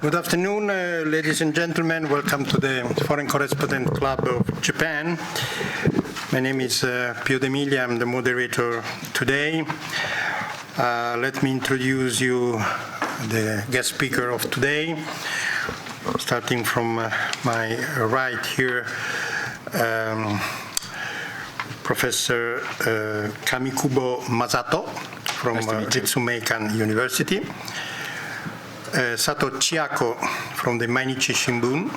Good afternoon, ladies and gentlemen. Welcome to the Foreign Correspondent Club of Japan. My name is Pio D'Emilia. I'm the moderator today. Let me introduce you the guest speaker of today. Starting from my right here, Professor Kamikubo Masato from立命館 University. Sato Chiako from the Mainichi Shimbun,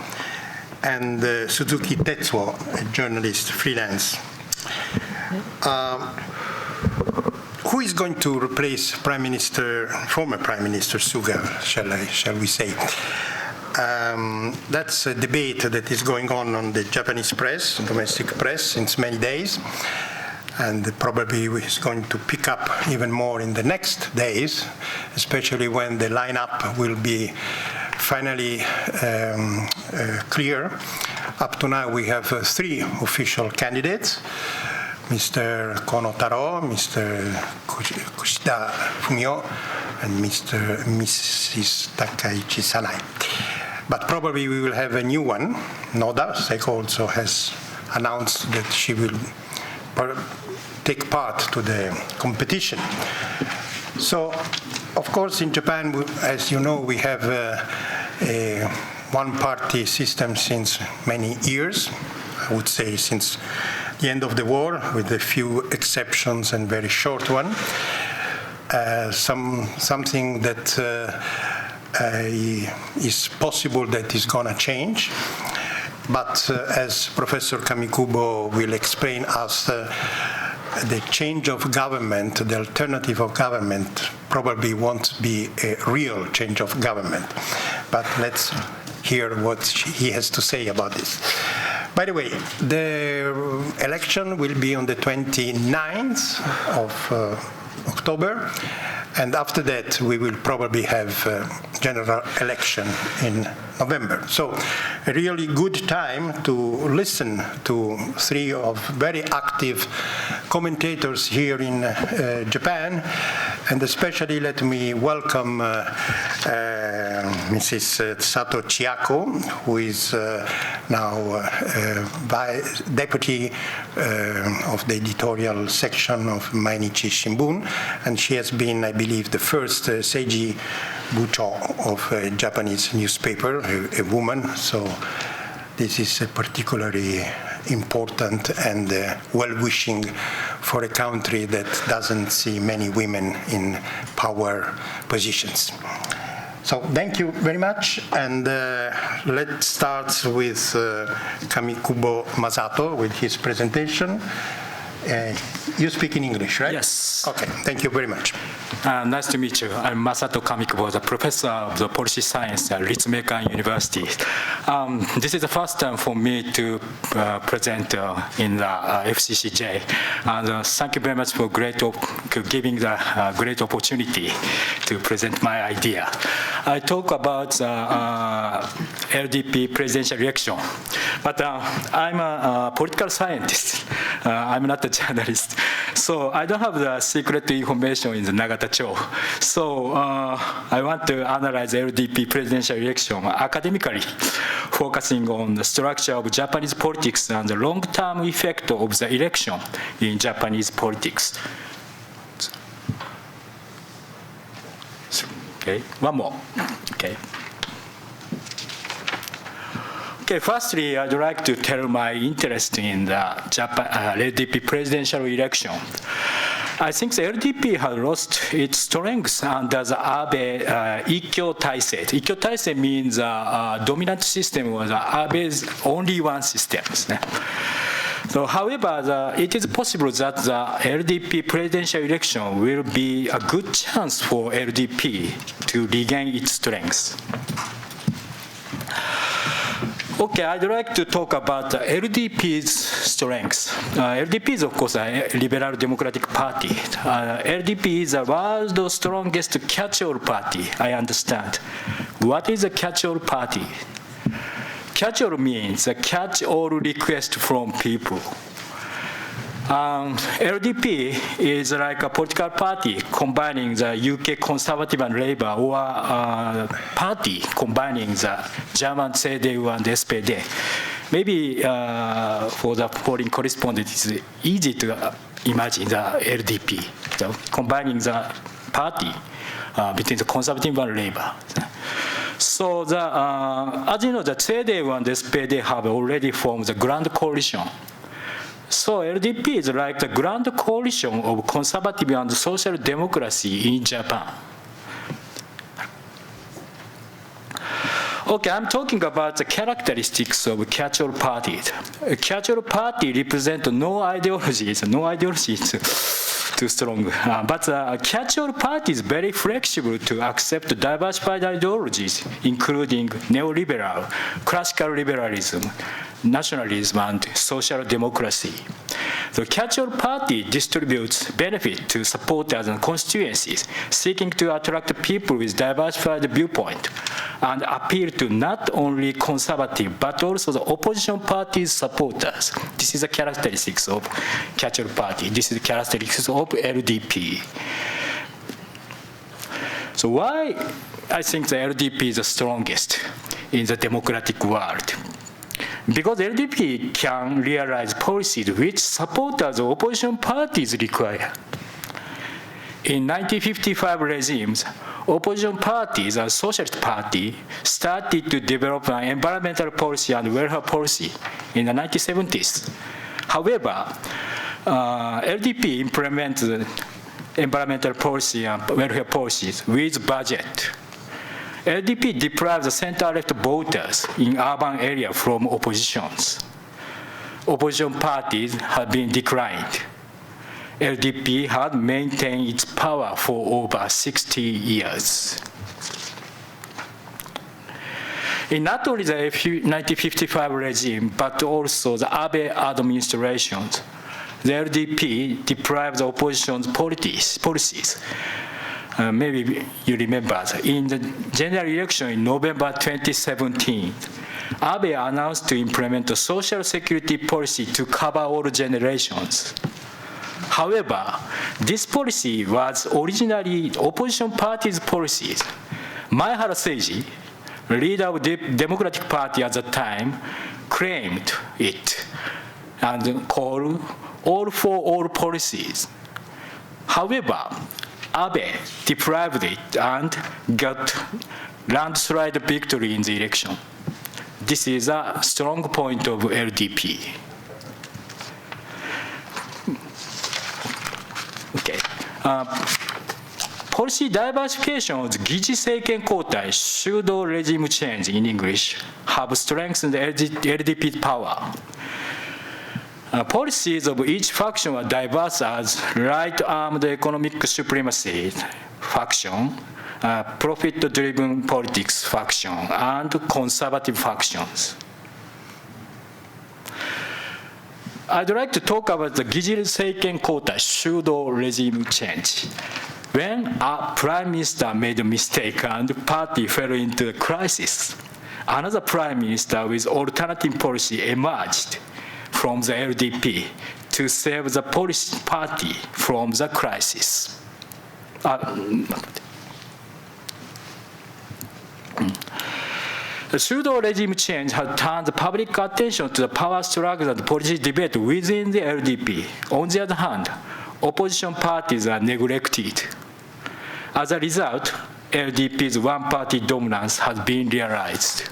and Suzuki Tetsuo, a journalist, freelance. Who is going to replace former Prime Minister Suga, shall we say? That's a debate that is going on the Japanese press, domestic press, since many days. And probably is going to pick up even more in the next days, especially when the lineup will be finally clear. Up to now, we have 3 official candidates: Mr. Kono Taro, Mr. Kushida Fumio, and Mrs. Takaichi Sanai. But probably we will have a new one. Noda Seiko also has announced that she will take part to the competition. So, of course, in Japan, as you know, we have a one-party system since many years. I would say since the end of the war, with a few exceptions and very short one. Something that is possible that is going to change. But as Professor Kamikubo will explain us, the change of government, the alternative of government, probably won't be a real change of government. But let's hear what he has to say about this. By the way, the election will be on the 29th of October. And after that, we will probably have a general election in November. So a really good time to listen to 3 of very active commentators here in Japan. And especially let me welcome Mrs. Sato Chiako, who is now deputy of the editorial section of Mainichi Shimbun. And she has been, I believe, the first Seiji Bucho of a Japanese newspaper, a woman. So this is particularly important and well-wishing for a country that doesn't see many women in power positions. So thank you very much, and let's start with Kamikubo Masato with his presentation. You speak in English, right? Yes. Okay, thank you very much. Nice to meet you. I'm Masato Kamikubo, the professor of the policy science at立命館 University. This is the first time for me to present in the FCCJ. And thank you very much for giving the great opportunity to present my idea. I talk about LDP presidential election, but I'm a political scientist. I'm not a journalist. So I don't have the secret information in the Nagata-cho. So I want to analyze LDP presidential election academically, focusing on the structure of Japanese politics and the long-term effect of the election in Japanese politics. Okay, one more. Okay. Okay, firstly, I'd like to tell my interest in the LDP presidential election. I think the LDP has lost its strength under the Abe Ikkyo Taisei. Ikkyo Taisei means dominant system was Abe's only one system. So, however, it is possible that the LDP presidential election will be a good chance for LDP to regain its strength. Okay, I'd like to talk about LDP's strengths. LDP is, of course, a liberal democratic party. LDP is the world's strongest catch-all party, I understand. What is a catch-all party? Catch-all means a catch-all request from people. LDP is like a political party combining the UK Conservative and Labour, or a party combining the German CDU and SPD. Maybe for the foreign correspondent, it's easy to imagine the LDP, combining the party between the Conservative and Labour. So as you know, the CDU and SPD have already formed the Grand Coalition. So LDP is like the grand coalition of conservative and social democracy in Japan. Okay, I'm talking about the characteristics of catch-all parties. A catch-all party represents no ideologies. No ideologies too strong. But a catch-all party is very flexible to accept diversified ideologies, including neoliberal, classical liberalism, nationalism, and social democracy. The catch-all party distributes benefit to supporters and constituencies, seeking to attract people with diversified viewpoint and appeal to not only conservative but also the opposition party's supporters. This is the characteristics of catch-all party. This is the characteristics of LDP. So why I think the LDP is the strongest in the democratic world? Because LDP can realize policies which supporters of opposition parties require. In 1955 regimes, opposition parties and Socialist Party started to develop an environmental policy and welfare policy in the 1970s. However, LDP implemented environmental policy and welfare policies with budget. LDP deprives the center-left voters in urban areas from oppositions. Opposition parties have been declined. LDP had maintained its power for over 60 years. In not only the 1955 regime, but also the Abe administrations, the LDP deprived the opposition's policies. Maybe you remember, in the general election in November 2017, Abe announced to implement a social security policy to cover all generations. However, this policy was originally opposition party's policies. Maehara Seiji, leader of the Democratic Party at the time, claimed it and called all for all policies. However, Abe deprived it and got landslide victory in the election. This is a strong point of LDP. Okay. Policy diversification, 議事政権交代, pseudo regime change in English, have strengthened LDP's power. Policies of each faction are diverse as right-armed economic supremacy faction, profit-driven politics faction, and conservative factions. I'd like to talk about the 議事政権交代 pseudo regime change. When a prime minister made a mistake and the party fell into a crisis, another prime minister with alternative policy emerged from the LDP to save the Polish party from the crisis. The pseudo-regime change has turned the public attention to the power struggle and policy debate within the LDP. On the other hand, opposition parties are neglected. As a result, LDP's one-party dominance has been realized.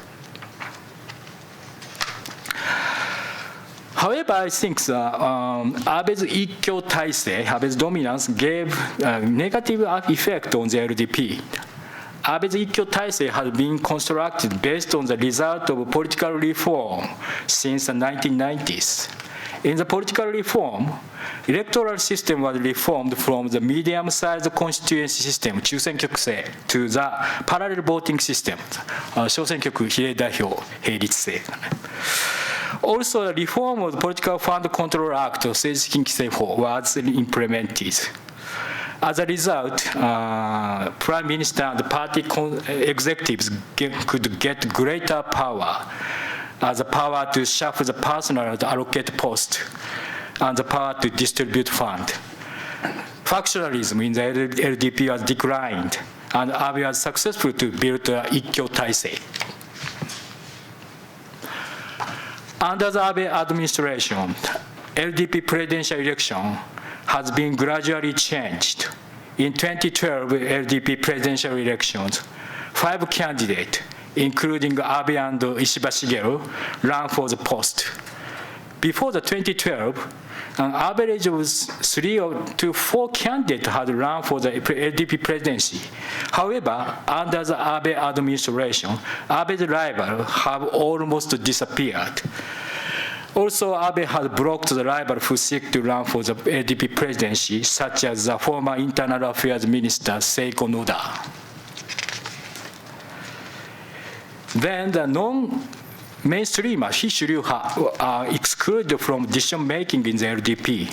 However, I think Abe's ikkyo taisei, Abe's dominance, gave a negative effect on the LDP. Abe's ikkyo taisei has been constructed based on the result of political reform since the 1990s. In the political reform, electoral system was reformed from the medium-sized constituency system, 中選挙区制, to the parallel voting system, 小選挙区比例代表並立制. Also, the reform of the Political Fund Control Act, 政治資金規正法, was implemented. As a result, Prime Minister and the party executives could get greater power, as the power to shuffle the personnel to allocate posts, and the power to distribute fund. Factionalism in the LDP has declined, and Abe was successful to build a Ikkyo Taisei. Under the Abe administration, LDP presidential election has been gradually changed. In 2012 LDP presidential elections, 5 candidates, including Abe and Ishiba Shigeru, ran for the post. Before the 2012, an average of 3 to 4 candidates had run for the LDP presidency. However, under the Abe administration, Abe's rivals have almost disappeared. Also, Abe had blocked the rival who seek to run for the LDP presidency, such as the former Internal Affairs Minister Seiko Noda. Then the non-mainstreamers, Hishuryuha, are excluded from decision-making in the LDP.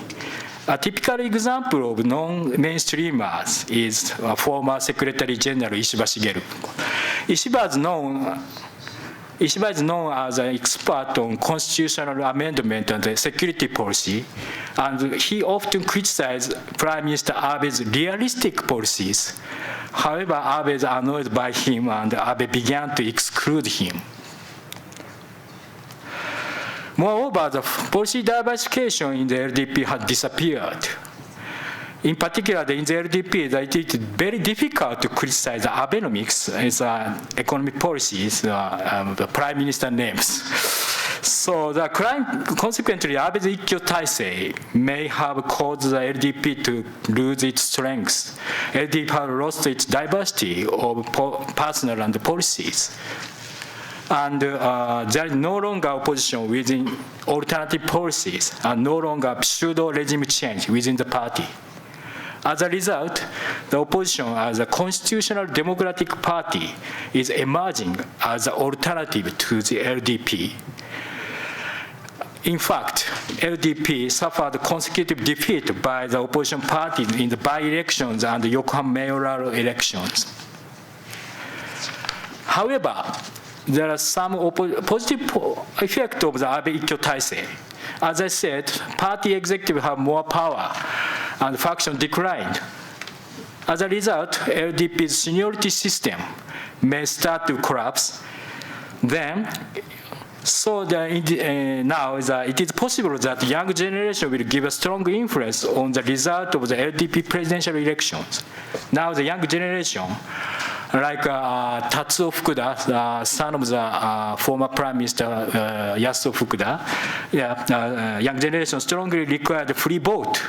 A typical example of non-mainstreamers is former Secretary General Ishiba Shigeru. Ishiba is known as an expert on constitutional amendment and security policy, and he often criticized Prime Minister Abe's realistic policies. However, Abe is annoyed by him, and Abe began to exclude him. Moreover, the policy diversification in the LDP had disappeared. In particular, in the LDP, it is very difficult to criticize the Abenomics as economic policies, the prime minister names. So consequently, Abe's Ikkyo Taisei may have caused the LDP to lose its strength. LDP has lost its diversity of personnel and policies. And there is no longer opposition within alternative policies, and no longer pseudo-regime change within the party. As a result, the opposition as a constitutional democratic party is emerging as an alternative to the LDP. In fact, LDP suffered consecutive defeat by the opposition parties in the by-elections and the Yokohama mayoral elections. However, there are some positive effect of the Abe Ikkyo Taisei. As I said, party executives have more power, and faction declined. As a result, LDP's seniority system may start to collapse. Now it is possible that the young generation will give a strong influence on the result of the LDP presidential elections. Now the young generation, like Tatsuo Fukuda, the son of the former Prime Minister Yasuo Fukuda, young generation strongly required free vote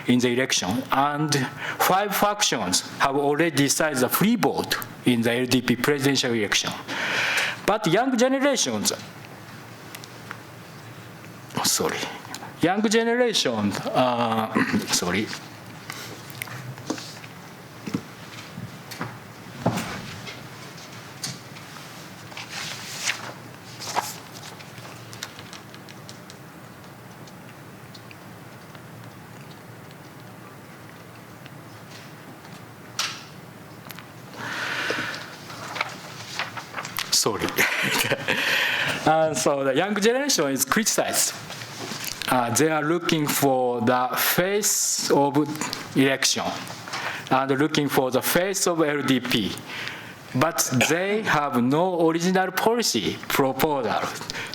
in the election, and 5 factions have already decided the free vote in the LDP presidential election. But young generation, so the young generation is criticized. They are looking for the face of election and looking for the face of LDP. But they have no original policy proposal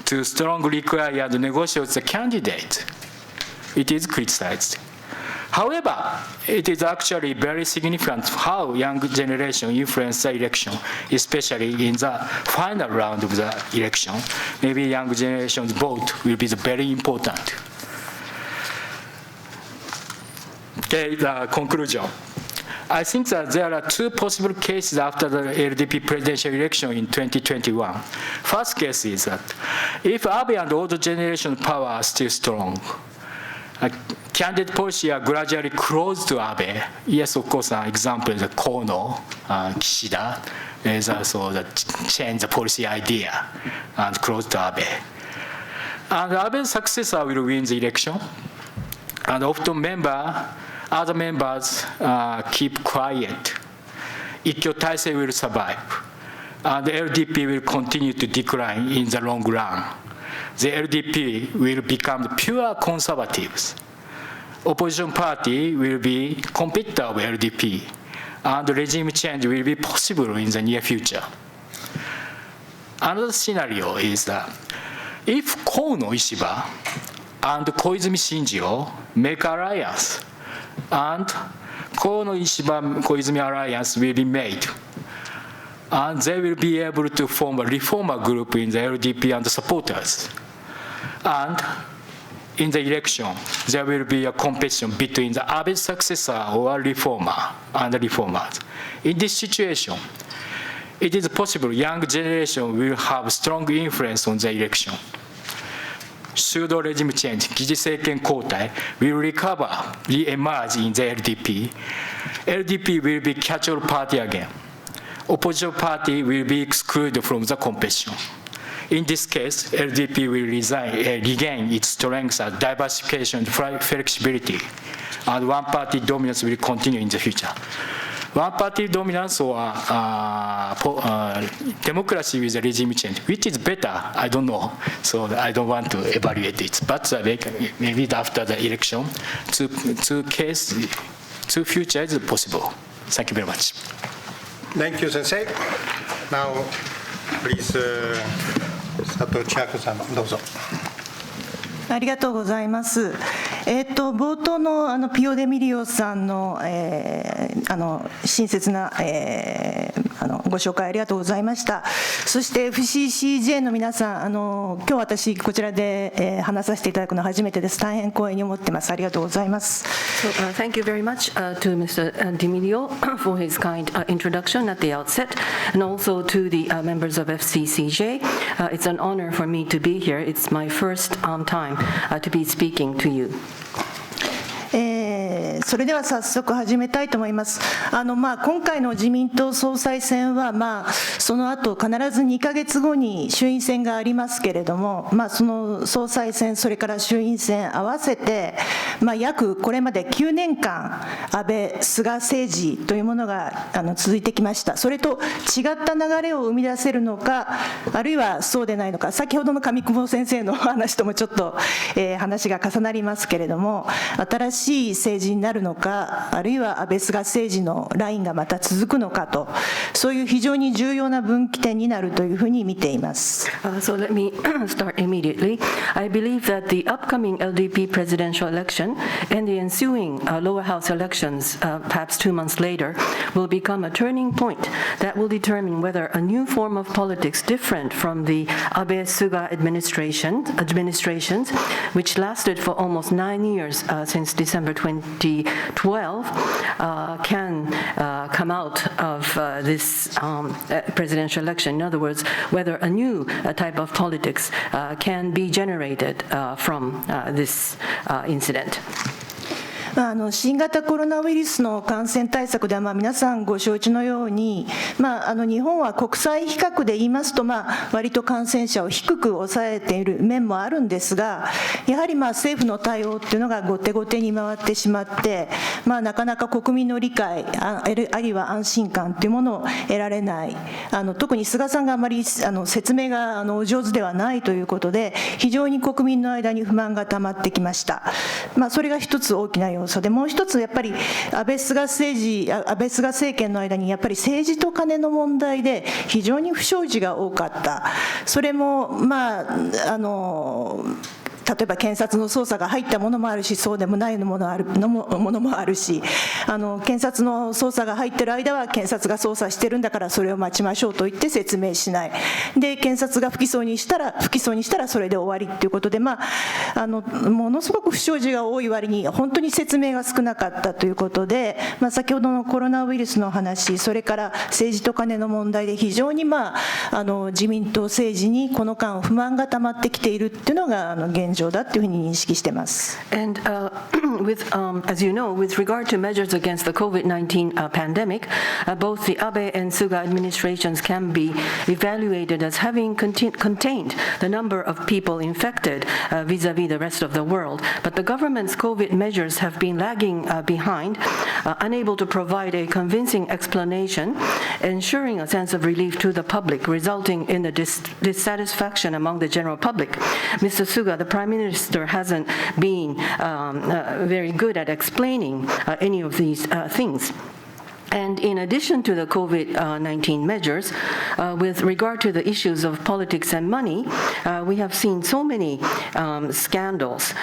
to strongly require and negotiate the candidate. It is criticized. However, it is actually very significant how young generation influence the election, especially in the final round of the election. Maybe young generation's vote will be very important. Okay, the conclusion. I think that there are 2 possible cases after the LDP presidential election in 2021. First case is that if Abe and older generation power are still strong, candidate policy are gradually close to Abe. Yes, of course, an example is Kono, Kishida, is also the change the policy idea and close to Abe. And Abe's successor will win the election, and often other members keep quiet. Ikkyo Taisei will survive, and the LDP will continue to decline in the long run. The LDP will become pure conservatives, opposition party will be competitor of LDP, and regime change will be possible in the near future. Another scenario is that if Kono Ishiba and Koizumi Shinjiro make alliance, and Kono Ishiba Koizumi alliance will be made, and they will be able to form a reformer group in the LDP and the supporters. And in the election, there will be a competition between the Abe successor or reformer and the reformers. In this situation, it is possible young generation will have strong influence on the election. Should regime change, 議事政権交代 will recover, re-emerge in the LDP. LDP will be catch-all party again. Opposition party will be excluded from the competition. In this case, LDP will regain its strength as diversification and flexibility, and one-party dominance will continue in the future. One-party dominance or democracy with a regime change, which is better, I don't know. So I don't want to evaluate it. But maybe after the election, two future is possible. Thank you very much. Thank you, Sensei. Now, please, 佐藤千亜子さん、どうぞ。ありがとうございます。冒頭のピオ・デミリオさんの親切なご紹介ありがとうございました。そして FCCJ の皆さん、今日私こちらで話させていただくのは初めてです。大変光栄に思ってます。ありがとうございます。So, thank you very much to Mr. D'Emilio for his kind introduction at the outset, and also to the members of FCCJ. It's an honor for me to be here. It's my first time to be speaking to you. それでは早速始めたいと思います。今回の自民党総裁選は、その後必ず2ヶ月後に衆院選がありますけれども、その総裁選、それから衆院選合わせて、約これまで9年間、安倍・菅政治というものが続いてきました。それと違った流れを生み出せるのか、あるいはそうでないのか、先ほどの上久保先生の話ともちょっと話が重なりますけれども、新しい政治になるのか、あるいは安倍・菅政治のラインがまた続くのかと、そういう非常に重要な分岐点になるというふうに見ています。So let me start immediately. I believe that the upcoming LDP presidential election and the ensuing lower house elections, perhaps 2 months later, will become a turning point that will determine whether a new form of politics different from the Abe-Suga administrations, which lasted for almost 9 years since December 2012, can come out of this presidential election. In other words, whether a new type of politics can be generated from this incident. 新型コロナウイルスの感染対策では、皆さんご承知のように、日本は国際比較で言いますと、割と感染者を低く抑えている面もあるんですが、やはり政府の対応っていうのが後手後手に回ってしまって、なかなか国民の理解、あるいは安心感というものを得られない、特に菅さんがあまり説明がお上手ではないということで、非常に国民の間に不満がたまってきました。それが一つ大きな要素で、もう一つやっぱり安倍・菅政権の間にやっぱり政治と金の問題で非常に不祥事が多かった。それも例えば検察の捜査が入ったものもあるし、そうでもないものもあるし、検察の捜査が入っている間は検察が捜査してるんだからそれを待ちましょうと言って説明しない。で、検察が不起訴にしたらそれで終わりということで、ものすごく不祥事が多い割に本当に説明が少なかったということで、先ほどのコロナウイルスの話、それから政治と金の問題で非常に自民党政治にこの間不満がたまってきているっていうのが現状だというふうに認識しています。And as you know, with regard to measures against the COVID-19 pandemic, both the Abe and Suga administrations can be evaluated as having contained the number of people infected vis-a-vis the rest of the world. But the government's COVID measures have been lagging behind, unable to provide a convincing explanation, ensuring a sense of relief to the public, resulting in a dissatisfaction among the general public. Mr. Suga, the Prime Prime Minister hasn't been very good at explaining any of these things. And in addition to the COVID-19 measures, with regard to the issues of politics and money, we have seen so many scandals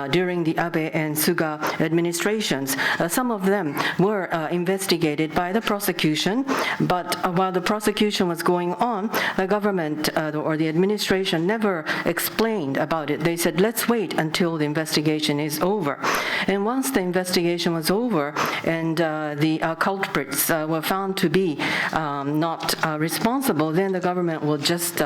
during the Abe and Suga administrations. Some of them were investigated by the prosecution, but while the prosecution was going on, the government or the administration never explained about it. They said, let's wait until the investigation is over. And once the investigation was over and the culprits were found to be not responsible, then the government will just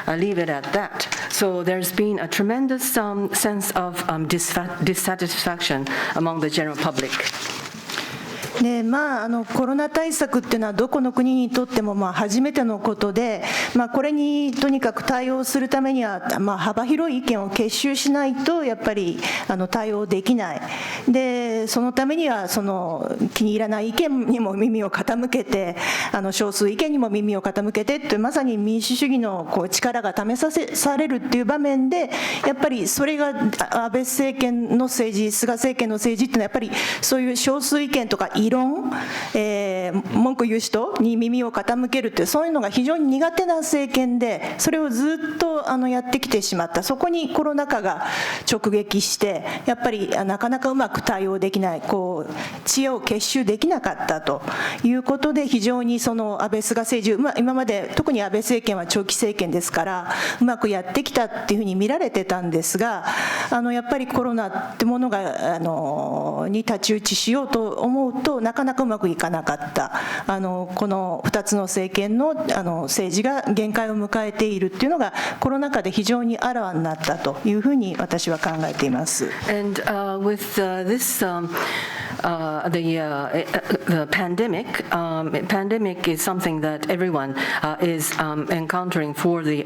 leave it at that. So there's been a tremendous sense of dissatisfaction among the general public. でコロナ対策っていうのはどこの国にとっても初めてのことで、これにとにかく対応するためには幅広い意見を結集しないとやっぱり対応できない。でそのためには気に入らない意見にも耳を傾けて少数意見にも耳を傾けてってまさに民主主義の力が試されるっていう場面でやっぱりそれが安倍政権の政治、菅政権の政治っていうのはやっぱりそういう少数意見とか異論、文句言う人に耳を傾けるってそういうのが非常に苦手な政権でそれをずっとやってきてしまった。そこにコロナ禍が直撃してやっぱりなかなかうまく対応できない知恵を結集できなかったということで非常に安倍菅政治、今まで特に安倍政権は長期政権ですからうまくやってきたっていうふうに見られてたんですがやっぱりコロナってものがに太刀打ちしようと思うとなかなかうまくいかなかった。この2つの政権の政治が限界を迎えているっていうのがコロナ禍で非常にあらわになったというふうに私は考えています。And with this the pandemic is something that everyone is encountering for the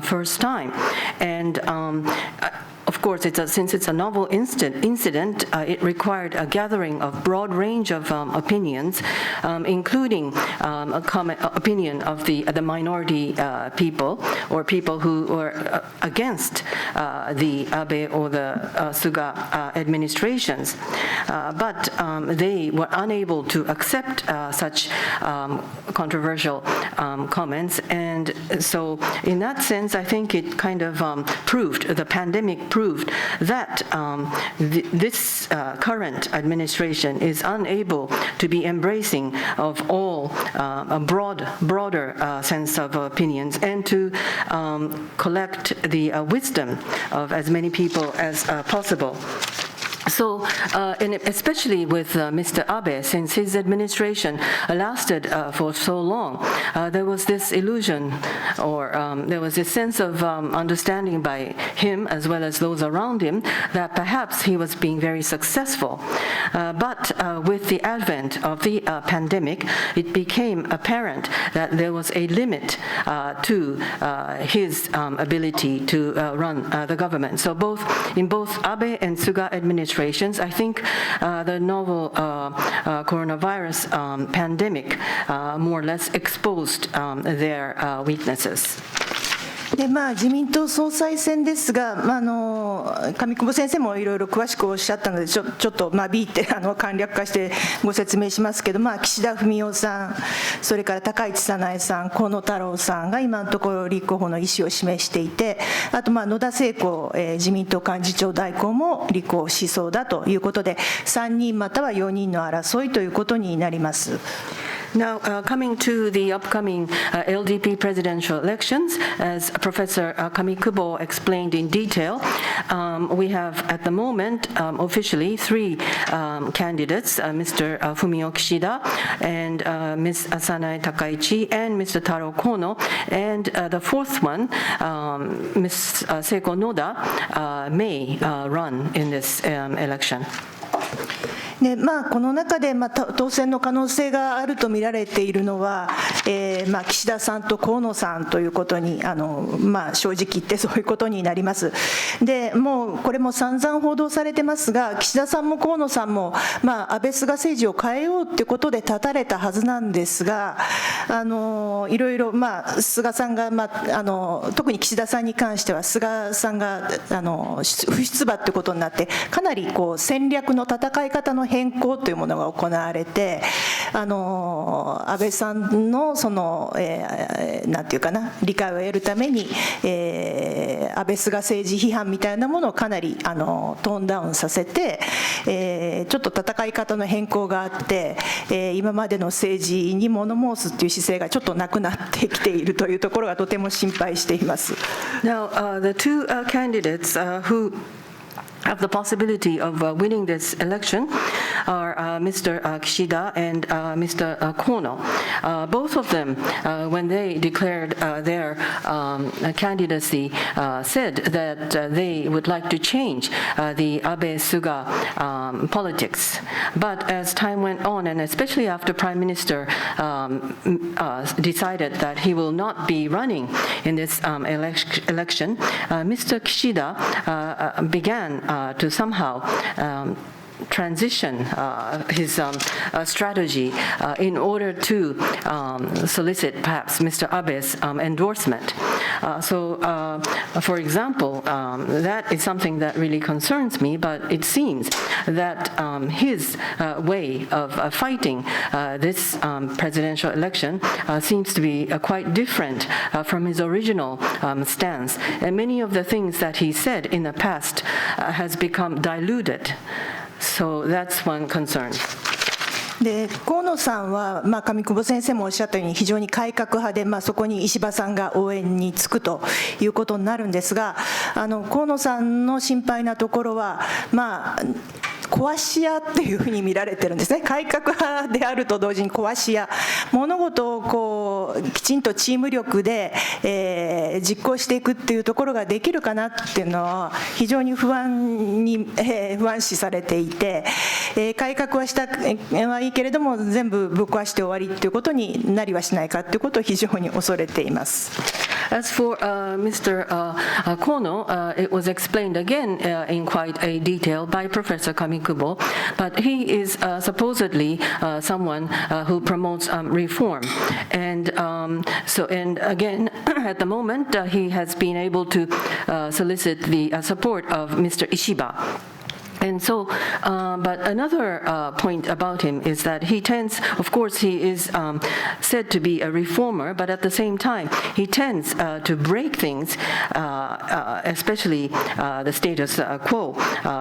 first time, and of course, since it's a novel incident, it required a gathering of broad range of opinions, including opinion of the minority people or people who were against the Abe or the Suga administrations. But they were unable to accept such controversial comments, and so in that sense, I think it kind of the pandemic proved that this current administration is unable to be embracing of all a broader sense of opinions and to collect the wisdom of as many people as possible. So, and especially with Mr. Abe, since his administration lasted for so long, there was this illusion or there was this sense of understanding by him as well as those around him that perhaps he was being very successful. But with the advent of the pandemic, it became apparent that there was a limit to his ability to run the government. So in both Abe and Suga administrations, I think the novel coronavirus pandemic more or less exposed their weaknesses. で自民党総裁選ですが、上久保先生もいろいろ詳しくおっしゃったのでちょっとビーって簡略化してご説明しますけど、岸田文雄さん、それから高市早苗さん、河野太郎さんが今のところ立候補の意思を示していて、あと野田聖子自民党幹事長代行も立候補しそうだということで、3人または4人の争いということになります。Now, coming to the upcoming LDP presidential elections, as Professor Kamikubo explained in detail, we have at the moment officially three candidates, Mr. Fumio Kishida and Ms. Sanae Takaichi and Mr. Taro Kono, and the fourth one, Ms. Seiko Noda, may run in this election. でこの中で、当選の可能性があると見られているのは、岸田さんと河野さんということに正直言ってそういうことになります。でもうこれも散々報道されてますが、岸田さんも河野さんも、安倍菅政治を変えようということで立たれたはずなんですが、いろいろ、菅さんが、特に岸田さんに関しては菅さんが不出馬ということになって、かなり戦略の戦い方の変更というものが行われて、安倍さんのなんていうかな、理解を得るために、安倍菅政治批判みたいなものをかなりトーンダウンさせて、ちょっと戦い方の変更があって、今までの政治に物申すという姿勢がちょっとなくなってきているというところがとても心配しています。Now, the two candidates who have the possibility of winning this election are Mr. Kishida and Mr. Kono. Both of them, when they declared their candidacy, said that they would like to change the Abe-Suga politics. But as time went on, and especially after Prime Minister decided that he will not be running in this election, Mr. Kishida began to somehow transition his strategy in order to solicit perhaps Mr. Abe's endorsement. For example, that is something that really concerns me, but it seems that his way of fighting this presidential election seems to be quite different from his original stance. And many of the things that he said in the past has become diluted. So that's one concern. で河野さんは、上久保先生もおっしゃったように非常に改革派で、そこに石破さんが応援につくということになるんですが、河野さんの心配なところは、壊し屋っていうふうに見られてるんですね。改革派であると同時に壊し屋、物事をきちんとチーム力で、実行していくっていうところができるかなっていうのは非常に不安視されていて、改革はしたはいいけれども全部ぶっ壊して終わりっていうことになりはしないかっていうことを非常に恐れています。As for Mr. Kono, it was explained again in quite a detail by Professor Kamikubo, but he is supposedly someone who promotes reform. And again, at the moment, he has been able to solicit the support of Mr. Ishiba. And so, but another point about him is that he tends, of course, he is said to be a reformer, but at the same time, he tends to break things, especially the status quo.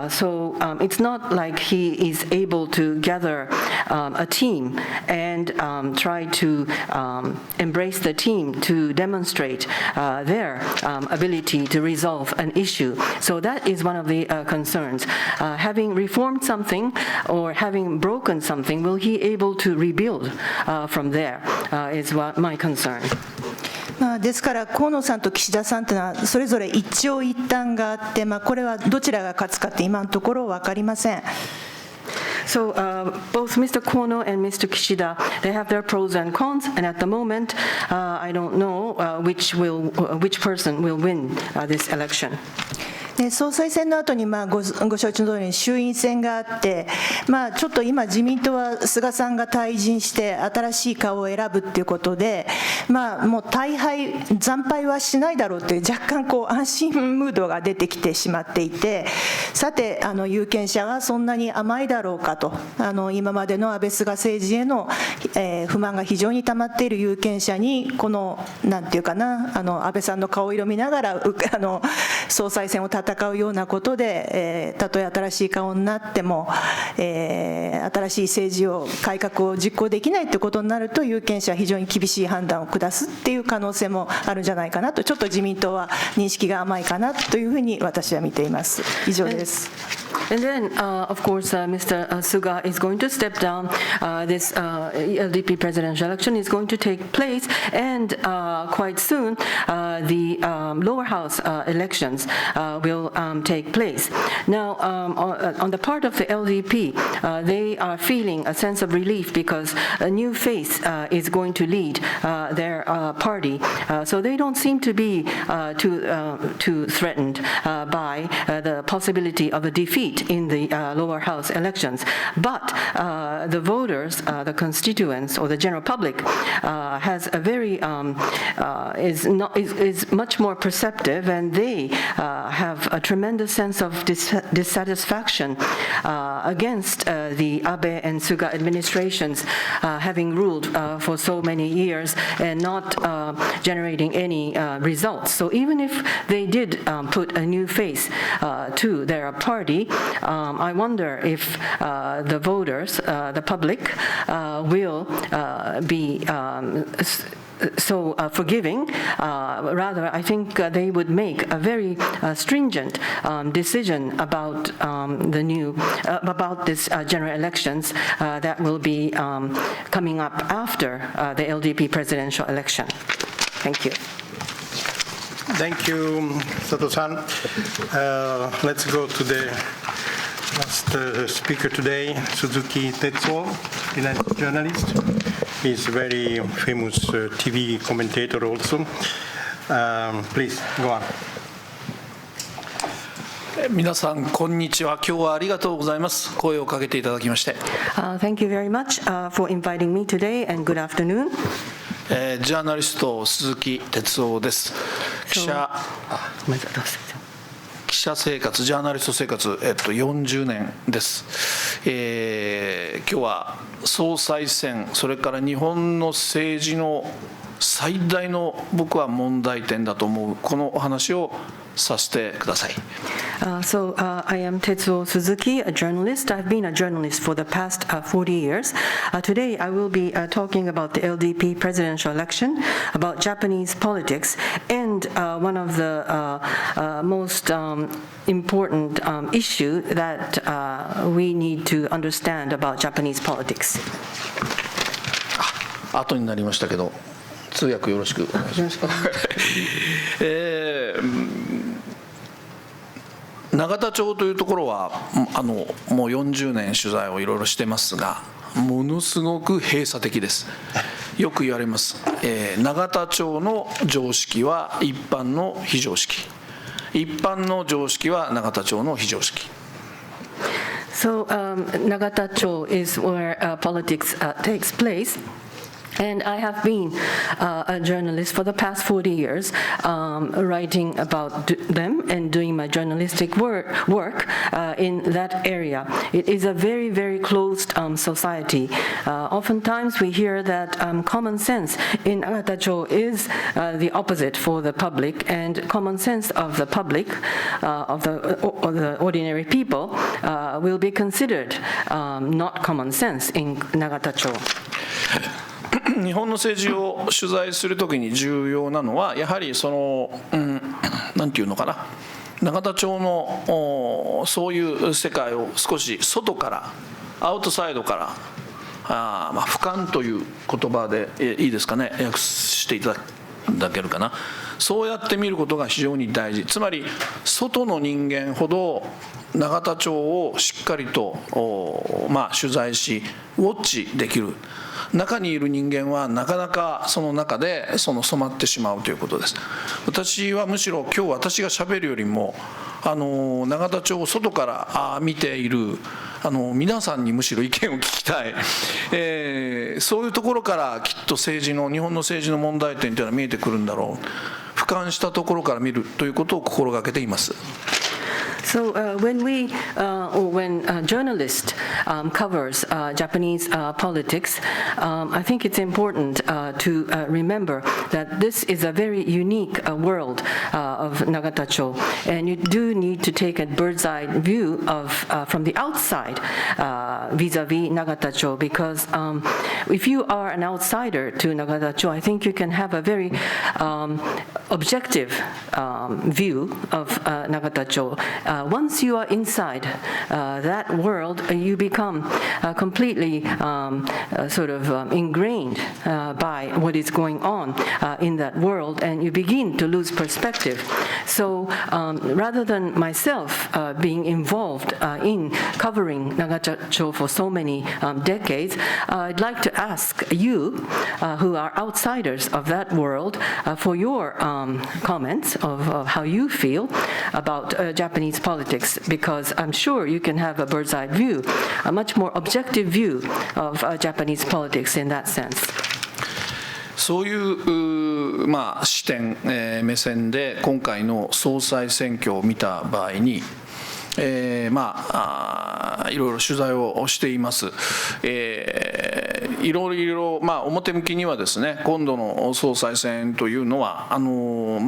So it's not like he is able to gather a team and try to embrace the team to demonstrate their ability to resolve an issue. So that is one of the concerns. Having reformed something or having broken something, will he able to rebuild from there is my concern. ですから河野さんと岸田さんというのはそれぞれ一長一短があって、これはどちらが勝つかって今のところ分かりません。So both Mr. Kono and Mr. Kishida, they have their pros and cons, and at the moment, I don't know which person will win this election. 総裁選の後にご承知の通りに衆院選があって、ちょっと今自民党は菅さんが退陣して新しい顔を選ぶっていうことで、もう大敗惨敗はしないだろうという若干安心ムードが出てきてしまっていて、さて有権者はそんなに甘いだろうかと、今までの安倍菅政治への不満が非常に溜まっている有権者にこのなんていうかな、安倍さんの顔色見ながら総裁選を戦うようなことで、たとえ新しい顔になっても、新しい政治を改革を実行できないということになると有権者は非常に厳しい判断を下すっていう可能性もあるんじゃないかなと、ちょっと自民党は認識が甘いかなというふうに私は見ています。以上です。And then, of course, Mr. Suga is going to step down. This LDP presidential election is going to take place, and quite soon, the lower house elections will take place. Now, on the part of the LDP, they are feeling a sense of relief because a new face is going to lead their party. So they don't seem to be too threatened by the possibility of a defeat in the lower house elections. But the voters, the constituents, or the general public has a very is much more perceptive, and they have a tremendous sense of dissatisfaction against the Abe and Suga administrations having ruled for so many years and not generating any results. So even if they did put a new face to their party, I wonder if the voters, the public, will be so forgiving. Rather, I think they would make a very stringent decision about about this general elections that will be coming up after the LDP presidential election. Thank you. Thank you, Sato-san. Let's go to the last speaker today, Suzuki Tetsuo, freelance journalist. He's a very famous TV commentator also. Please, go on. 皆さんこんにちは。今日はありがとうございます。声をかけていただきまして。Thank you very much for inviting me today, and good afternoon. ジャーナリスト鈴木哲夫です。記者生活、ジャーナリスト生活、40年です。今日は総裁選、それから日本の政治の最大の僕は問題点だと思うこのお話をさせてください。So I am Tetsuo Suzuki, a journalist. I've been a journalist for the past 40 years. Today I will be talking about the LDP presidential election, about Japanese politics, and one of the most important issue that we need to understand about Japanese politics. 後になりましたけど、通訳よろしくお願いします。永田町というところはもう40年取材をいろいろしてますが、ものすごく閉鎖的です。よく言われます。永田町の常識は一般の非常識、一般の常識は永田町の非常識。So Nagatacho is where politics takes place. And I have been a journalist for the past 40 years, writing about them and doing my journalistic work in that area. It is a very, very closed society. Oftentimes we hear that common sense in Nagatacho is the opposite for the public, and common sense of the public, of the ordinary people, will be considered not common sense in Nagatacho. 日本の政治を取材するときに重要なのはやはりその、なんていうのかな、永田町のそういう世界を少し外からアウトサイドから俯瞰という言葉でいいですかね、訳していただけるかな。そうやって見ることが非常に大事。つまり外の人間ほど永田町をしっかりと取材しウォッチできる。中にいる人間はなかなかその中で染まってしまうということです。私はむしろ今日私がしゃべるよりも永田町を外から見ている皆さんにむしろ意見を聞きたい、そういうところからきっと日本の政治の問題点というのは見えてくるんだろう。俯瞰したところから見るということを心がけています。So when a journalist covers Japanese politics, I think it's important to remember that this is a very unique world of Nagatacho, and you do need to take a bird's eye view of from the outside vis-a-vis Nagatacho, because if you are an outsider to Nagatacho, I think you can have a very objective view of Nagatacho. once you are inside that world, you become completely sort of ingrained by what is going on in that world, and you begin to lose perspective. So rather than myself being involved in covering Nagacho for so many decades, I'd like to ask you, who are outsiders of that world, for your comments of how you feel about Japanese politics, because I'm sure you can have a bird's eye view, a much more objective view of Japanese politics in that sense. そういう、視点、目線で今回の総裁選挙を見た場合に、いろいろ取材をしています。いろいろ、表向きにはですね、今度の総裁選というのは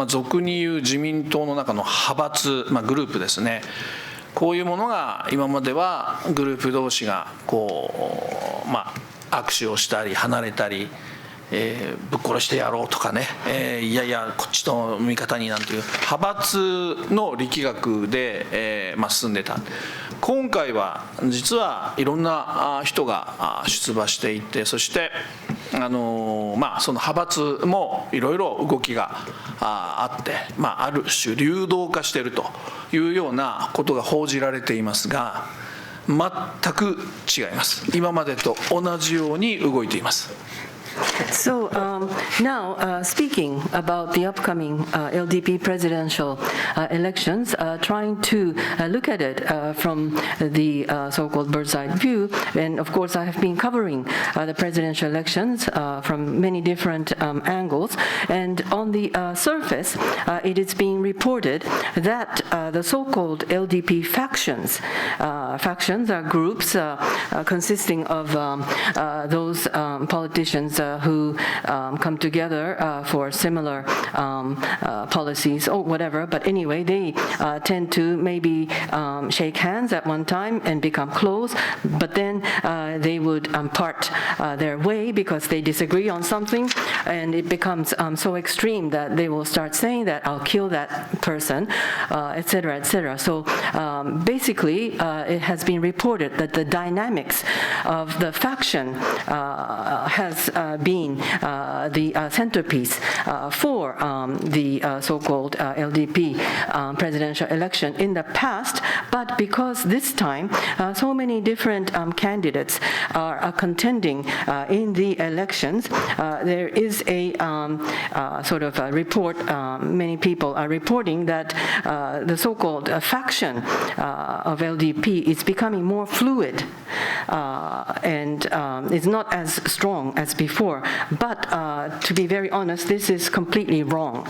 俗に言う自民党の中の派閥、グループですね、こういうものが今まではグループ同士がこう、握手をしたり離れたり、ぶっ殺してやろうとかね、いやいやこっちの味方になんていう派閥の力学で、進んでた。今回は実はいろんな人が出馬していて、そしてその派閥もいろいろ動きがあって、ある種流動化しているというようなことが報じられていますが、全く違います。今までと同じように動いています。So now, speaking about the upcoming LDP presidential elections, trying to look at it from the so-called bird's eye view, and of course I have been covering the presidential elections from many different angles, and on the surface, it is being reported that the so-called LDP factions are groups consisting of those politicians who come together for similar policies or whatever, but anyway, they tend to maybe shake hands at one time and become close, but then they would part their way because they disagree on something, and it becomes so extreme that they will start saying that I'll kill that person, etc., etc. So basically, it has been reported that the dynamics of the faction has been the centerpiece for the so-called LDP presidential election in the past, but because this time so many different candidates are contending in the elections, there is a sort of a report, many people are reporting that the so-called faction of LDP is becoming more fluid and is not as strong as before. But to be very honest, this is completely wrong.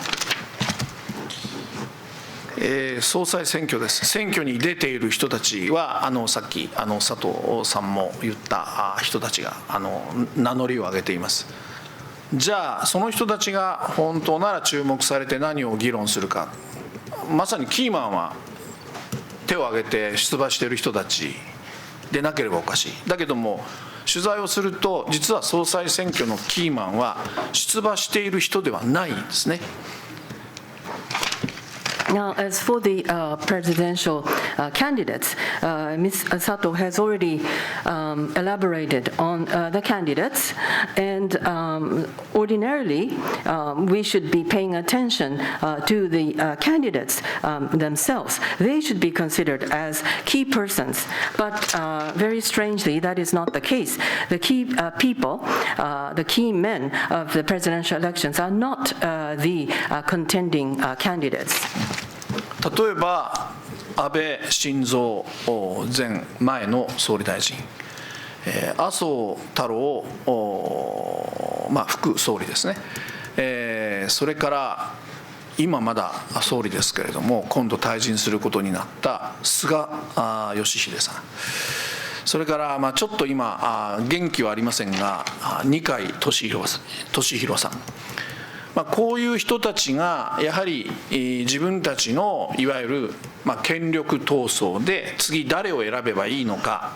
総裁選挙です。選挙に出ている人たちはさっき佐藤さんも言った人たちが名乗りを上げています。じゃあその人たちが本当なら注目されて何を議論するか、まさにキーマンは手を挙げて出馬している人たちでなければおかしい。だけども取材をすると実は総裁選挙のキーマンは出馬している人ではないんですね。Now, as for the presidential candidates, Ms. Sato has already elaborated on the candidates, and ordinarily we should be paying attention to the candidates themselves. They should be considered as key persons, but very strangely, that is not the case. The key people, the key men of the presidential elections are not the contending candidates. 例えば安倍晋三前の総理大臣、麻生太郎、副総理ですね、それから今まだ総理ですけれども今度退陣することになった菅義偉さん、それからちょっと今元気はありませんが二階俊博さん、こういう人たちがやはり自分たちのいわゆる権力闘争で次誰を選べばいいのか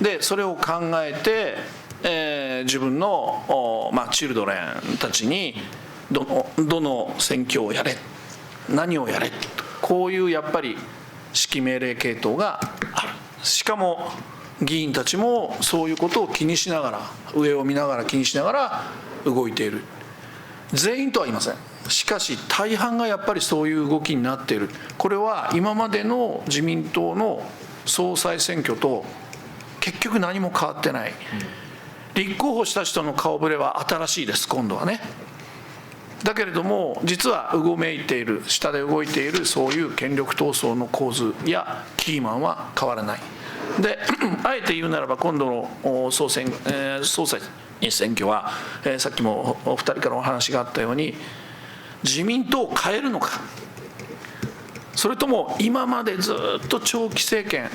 でそれを考えて、自分のチルドレンたちにどの選挙をやれ何をやれこういうやっぱり指揮命令系統がある。しかも議員たちもそういうことを気にしながら、上を見ながら気にしながら動いている。全員とは言いません。しかし大半がやっぱりそういう動きになっている。これは今までの自民党の総裁選挙と結局何も変わってない。立候補した人の顔ぶれは新しいです、今度はね。だけれども実はうごめいている、下で動いているそういう権力闘争の構図やキーマンは変わらない。であえて言うならば、今度の総裁選挙は、さっきもお二人からお話があったように、自民党を変えるのか、それとも今までずっと長期政権、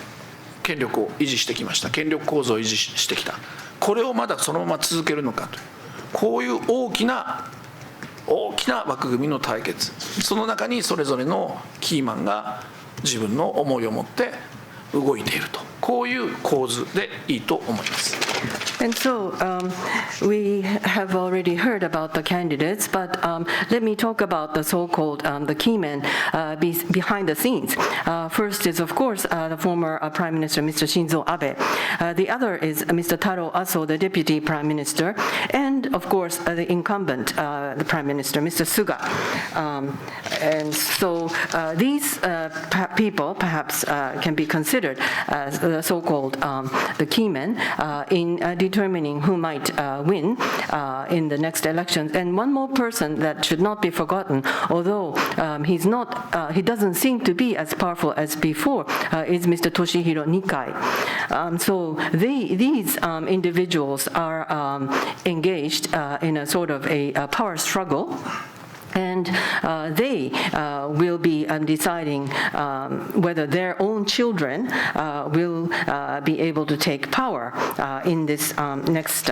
権力を維持してきました、権力構造を維持してきた、これをまだそのまま続けるのかという、こういう大きな枠組みの対決、その中にそれぞれのキーマンが自分の思いを持って動いていると、こういう構図でいいと思います。And so we have already heard about the candidates, but let me talk about the so-called the key men behind the scenes. First is, of course, the former Prime Minister, Mr. Shinzo Abe. The other is Mr. Taro Aso, the Deputy Prime Minister, and, of course, the incumbent the Prime Minister, Mr. Suga. And so these people perhaps can be considered as the so-called the key men in determining who might win in the next elections. And one more person that should not be forgotten, although he doesn't seem to be as powerful as before, is Mr. Toshihiro Nikai. So these individuals are engaged in a sort of a power struggle. And they will be deciding whether their own children will be able to take power in this next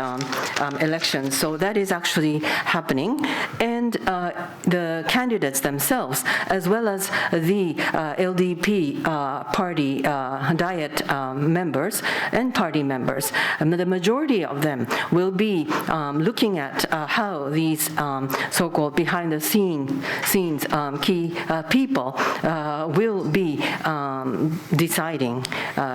election. So that is actually happening. And the candidates themselves, as well as the LDP party diet members and party members, the majority of them will be looking at how these so-called behind-the-scenes key people will be deciding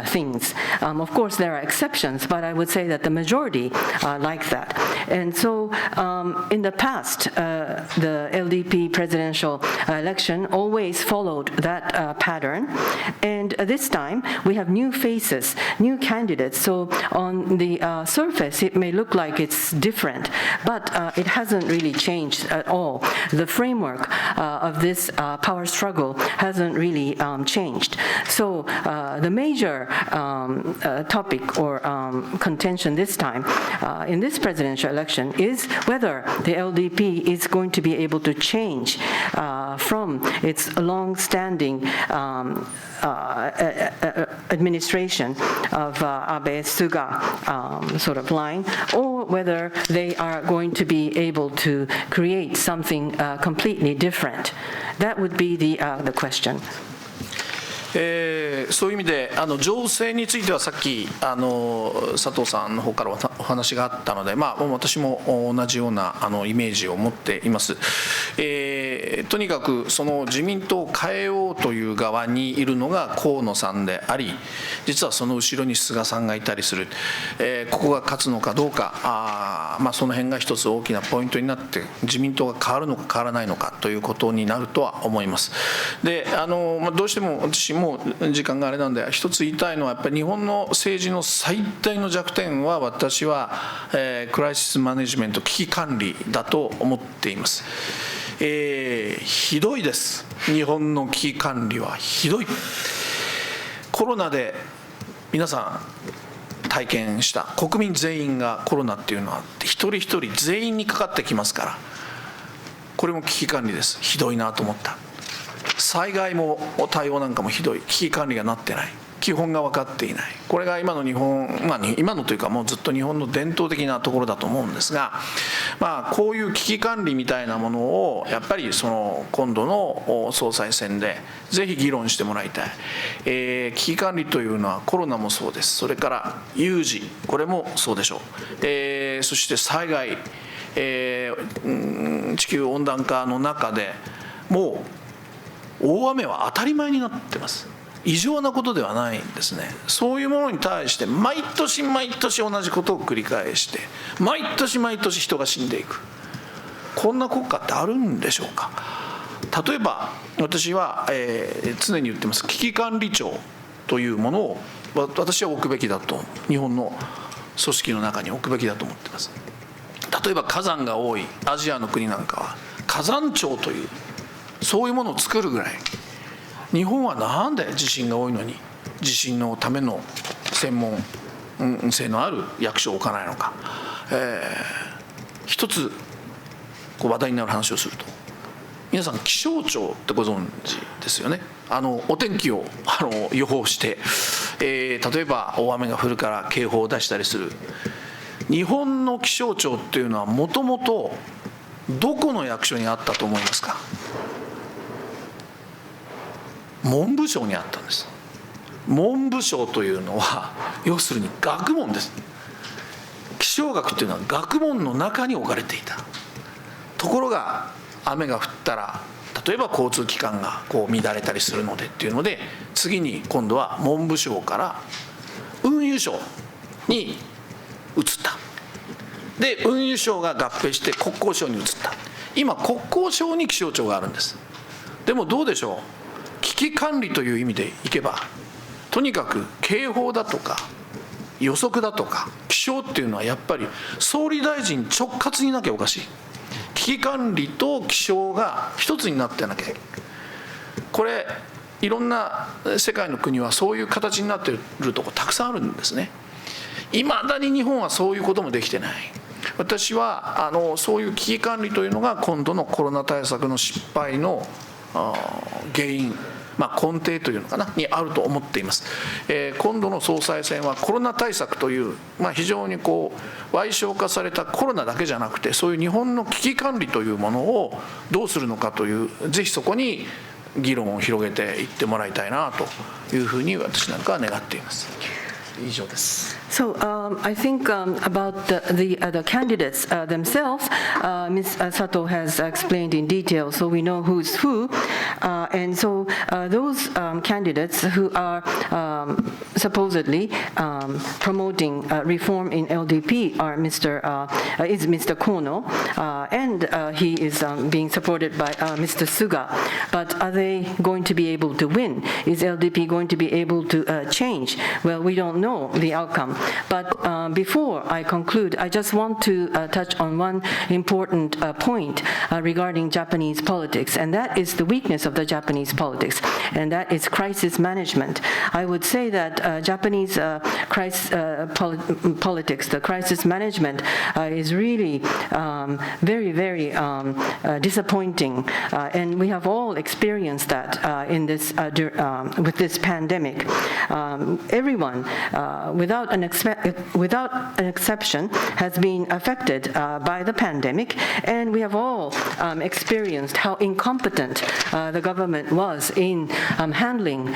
things. Of course, there are exceptions, but I would say that the majority are like that. And so in the past, the LDP presidential election always followed that pattern. And this time, we have new faces, new candidates. So on the surface, it may look like it's different, but it hasn't really changed at all. The framework of this power struggle hasn't really changed. So the major topic or contention this time in this presidential election is whether the LDP is going to be able to change from its long-standing administration of Abe Suga sort of line, or whether they are going to be able to create something completely different. That would be the question. そういう意味で情勢についてはさっき佐藤さんの方からお話があったので、私も同じようなイメージを持っています。とにかくその自民党を変えようという側にいるのが河野さんであり、実はその後ろに菅さんがいたりする、ここが勝つのかどうか、その辺が一つ大きなポイントになって、自民党が変わるのか変わらないのかということになるとは思います。でどうしても私もう時間があれなんで一つ言いたいのは、やっぱり日本の政治の最大の弱点は、私は、クライシスマネジメント、危機管理だと思っています。ひどいです。日本の危機管理はひどい。コロナで皆さん体験した、国民全員がコロナっていうのは一人一人全員にかかってきますから、これも危機管理です。ひどいなと思った。災害も対応なんかもひどい。危機管理がなってない、基本が分かっていない。これが今の日本、今のというかもうずっと日本の伝統的なところだと思うんですが、こういう危機管理みたいなものをやっぱり今度の総裁選でぜひ議論してもらいたい。危機管理というのはコロナもそうです。それから有事、これもそうでしょう。そして災害、地球温暖化の中でもう大雨は当たり前になってます。異常なことではないんですね。そういうものに対して毎年毎年同じことを繰り返して、毎年毎年人が死んでいく、こんな国家ってあるんでしょうか。例えば私は、常に言ってます、危機管理庁というものを私は置くべきだと、日本の組織の中に置くべきだと思っています。例えば火山が多いアジアの国なんかは火山庁というそういうものを作るぐらい、日本はなんで地震が多いのに地震のための専門性のある役所を置かないのか。一つ話題になる話をすると、皆さん気象庁ってご存知ですよね。お天気を予報して、例えば大雨が降るから警報を出したりする。日本の気象庁っていうのはもともとどこの役所にあったと思いますか。文部省にあったんです。文部省というのは要するに学問です。気象学というのは学問の中に置かれていた。ところが雨が降ったら例えば交通機関がこう乱れたりするのでっていうので、次に今度は文部省から運輸省に移った。で運輸省が合併して国交省に移った。今国交省に気象庁があるんです。でもどうでしょう、危機管理という意味でいけば、とにかく警報だとか予測だとか気象っていうのはやっぱり総理大臣直轄にいなきゃおかしい。危機管理と気象が一つになってなきゃいけない。これいろんな世界の国はそういう形になっているとこたくさんあるんですね。いまだに日本はそういうこともできてない。私はそういう危機管理というのが今度のコロナ対策の失敗の原因、根底というのかなにあると思っています。今度の総裁選はコロナ対策という、非常にこう矮小化されたコロナだけじゃなくて、そういう日本の危機管理というものをどうするのかという、ぜひそこに議論を広げていってもらいたいなというふうに私なんかは願っています。以上です。So I think about the candidates themselves, Ms. Sato has explained in detail, so we know who's who. And so those candidates who are supposedly promoting reform in LDP are is Mr. Kono, and he is being supported by Mr. Suga. But are they going to be able to win? Is LDP going to be able to change? Well, we don't know the outcome. But before I conclude, I just want to touch on one important point regarding Japanese politics, and that is the weakness of the Japanese politics, and that is crisis management. I would say that Japanese politics, the crisis management, is really very, very disappointing, and we have all experienced that in this with this pandemic. Everyone, without an exception, has been affected by the pandemic, and we have all experienced how incompetent the government was in handling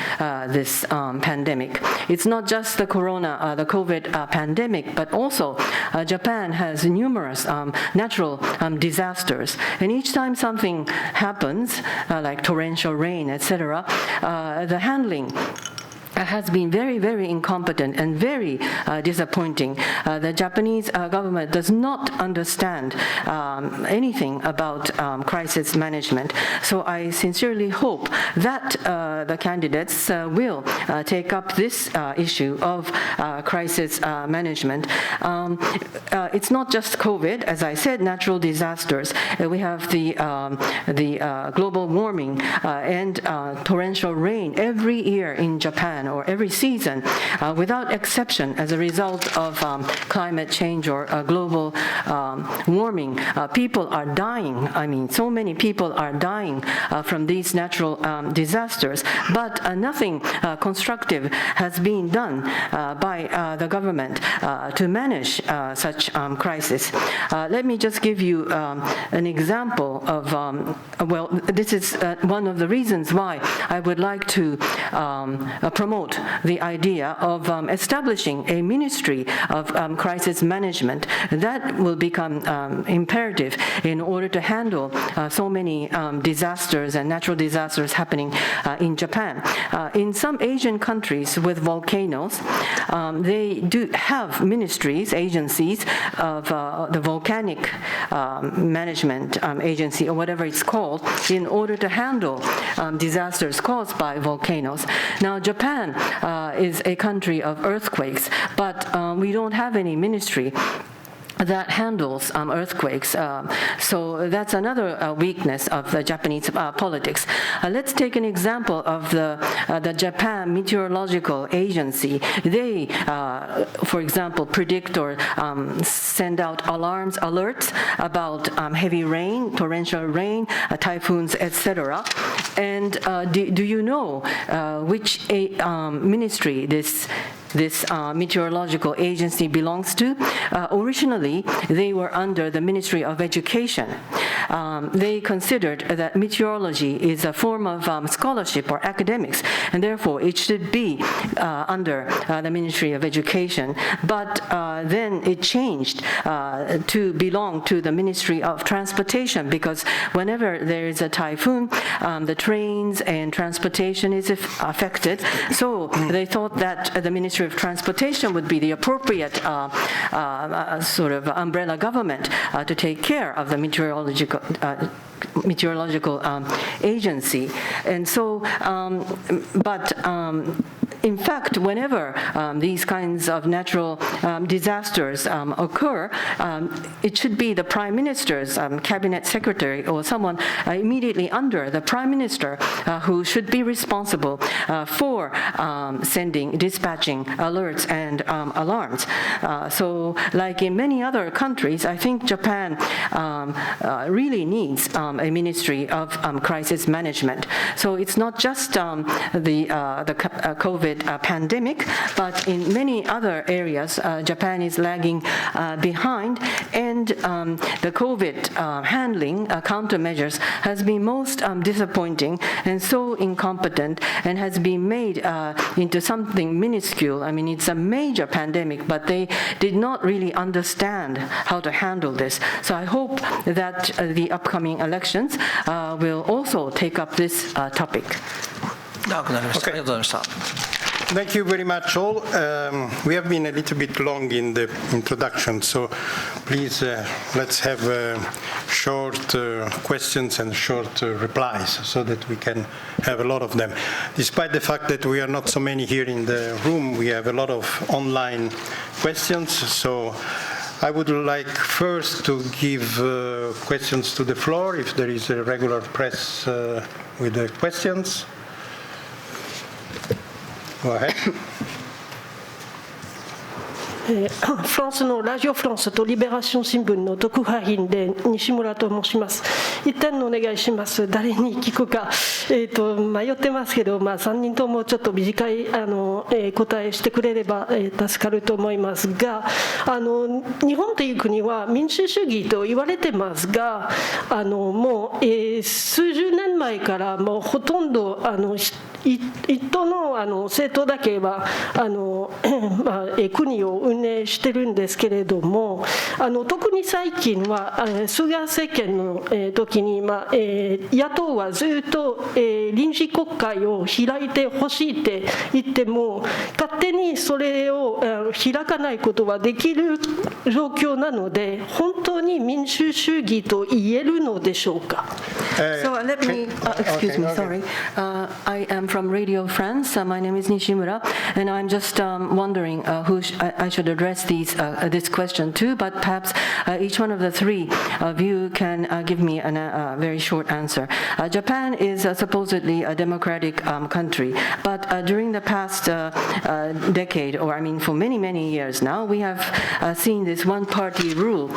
this pandemic. It's not just the the COVID pandemic, but also Japan has numerous natural disasters, and each time something happens, like torrential rain, etc., the handling has been very, very incompetent and very disappointing. The Japanese government does not understand anything about crisis management. So I sincerely hope that the candidates will take up this issue of crisis management. It's not just COVID, as I said, natural disasters. We have the global warming and torrential rain every year in Japan, or every season, without exception, as a result of climate change or global warming. People are dying. I mean, so many people are dying from these natural disasters, but nothing constructive has been done by the government to manage such crisis. Let me just give you an example of, well, this is one of the reasons why I would like to promote promote the idea of establishing a ministry of crisis management. That will become imperative in order to handle so many disasters and natural disasters happening in Japan. In some Asian countries with volcanoes, they do have ministries, agencies of the volcanic management agency, or whatever it's called, in order to handle disasters caused by volcanoes. Now, Japan is a country of earthquakes, but we don't have any ministry that handles earthquakes. So that's another weakness of the Japanese politics. Let's take an example of the Japan Meteorological Agency. They, for example, predict or send out alerts about heavy rain, torrential rain, typhoons, etc. And do you know which ministry this meteorological agency belongs to? Originally, they were under the Ministry of Education. They considered that meteorology is a form of scholarship or academics, and therefore it should be under the Ministry of Education. But then it changed to belong to the Ministry of Transportation, because whenever there is a typhoon, the trains and transportation is affected. So they thought that the Ministry of Transportation would be the appropriate sort of umbrella government to take care of the meteorological agency. And so, in fact, whenever these kinds of natural disasters occur, it should be the Prime Minister's cabinet secretary or someone immediately under the Prime Minister who should be responsible for dispatching alerts and alarms. So, like in many other countries, I think Japan really needs a ministry of crisis management. So it's not just the COVID pandemic, but in many other areas, Japan is lagging behind, and the COVID handling countermeasures has been most disappointing and so incompetent, and has been made into something minuscule. I mean, it's a major pandemic, but they did not really understand how to handle this. So I hope that the upcoming elections will also take up this topic. Thank you very much, all. We have been a little bit long in the introduction, so please let's have short questions and short replies so that we can have a lot of them. Despite the fact that we are not so many here in the room, we have a lot of online questions. So I would like first to give questions to the floor, if there is a regular press with the questions. Go ahead. フランスのラジオフランスとリベラション新聞の特派員で西村と申します。一点お願いします。誰に聞くか、迷ってますけど、3人ともちょっと短い答えしてくれれば助かると思いますが、日本という国は民主主義と言われてますが、もう、数十年前からもうほとんど一党の政党だけは国を運営してるんですけれども、特に最近は菅政権の時に、野党はずっと臨時国会を開いてほしいって言っても、勝手にそれを開かないことはできる状況なので、本当に民主主義と言えるのでしょうか。So let me, excuse me, sorry. I am from Radio France. My name is Nishimura, and I'm just wondering who I should address this question to, but perhaps each one of the three of you can give me a very short answer. Japan is supposedly a democratic country, but during the past decade, or I mean for many, many years now, we have seen this one-party rule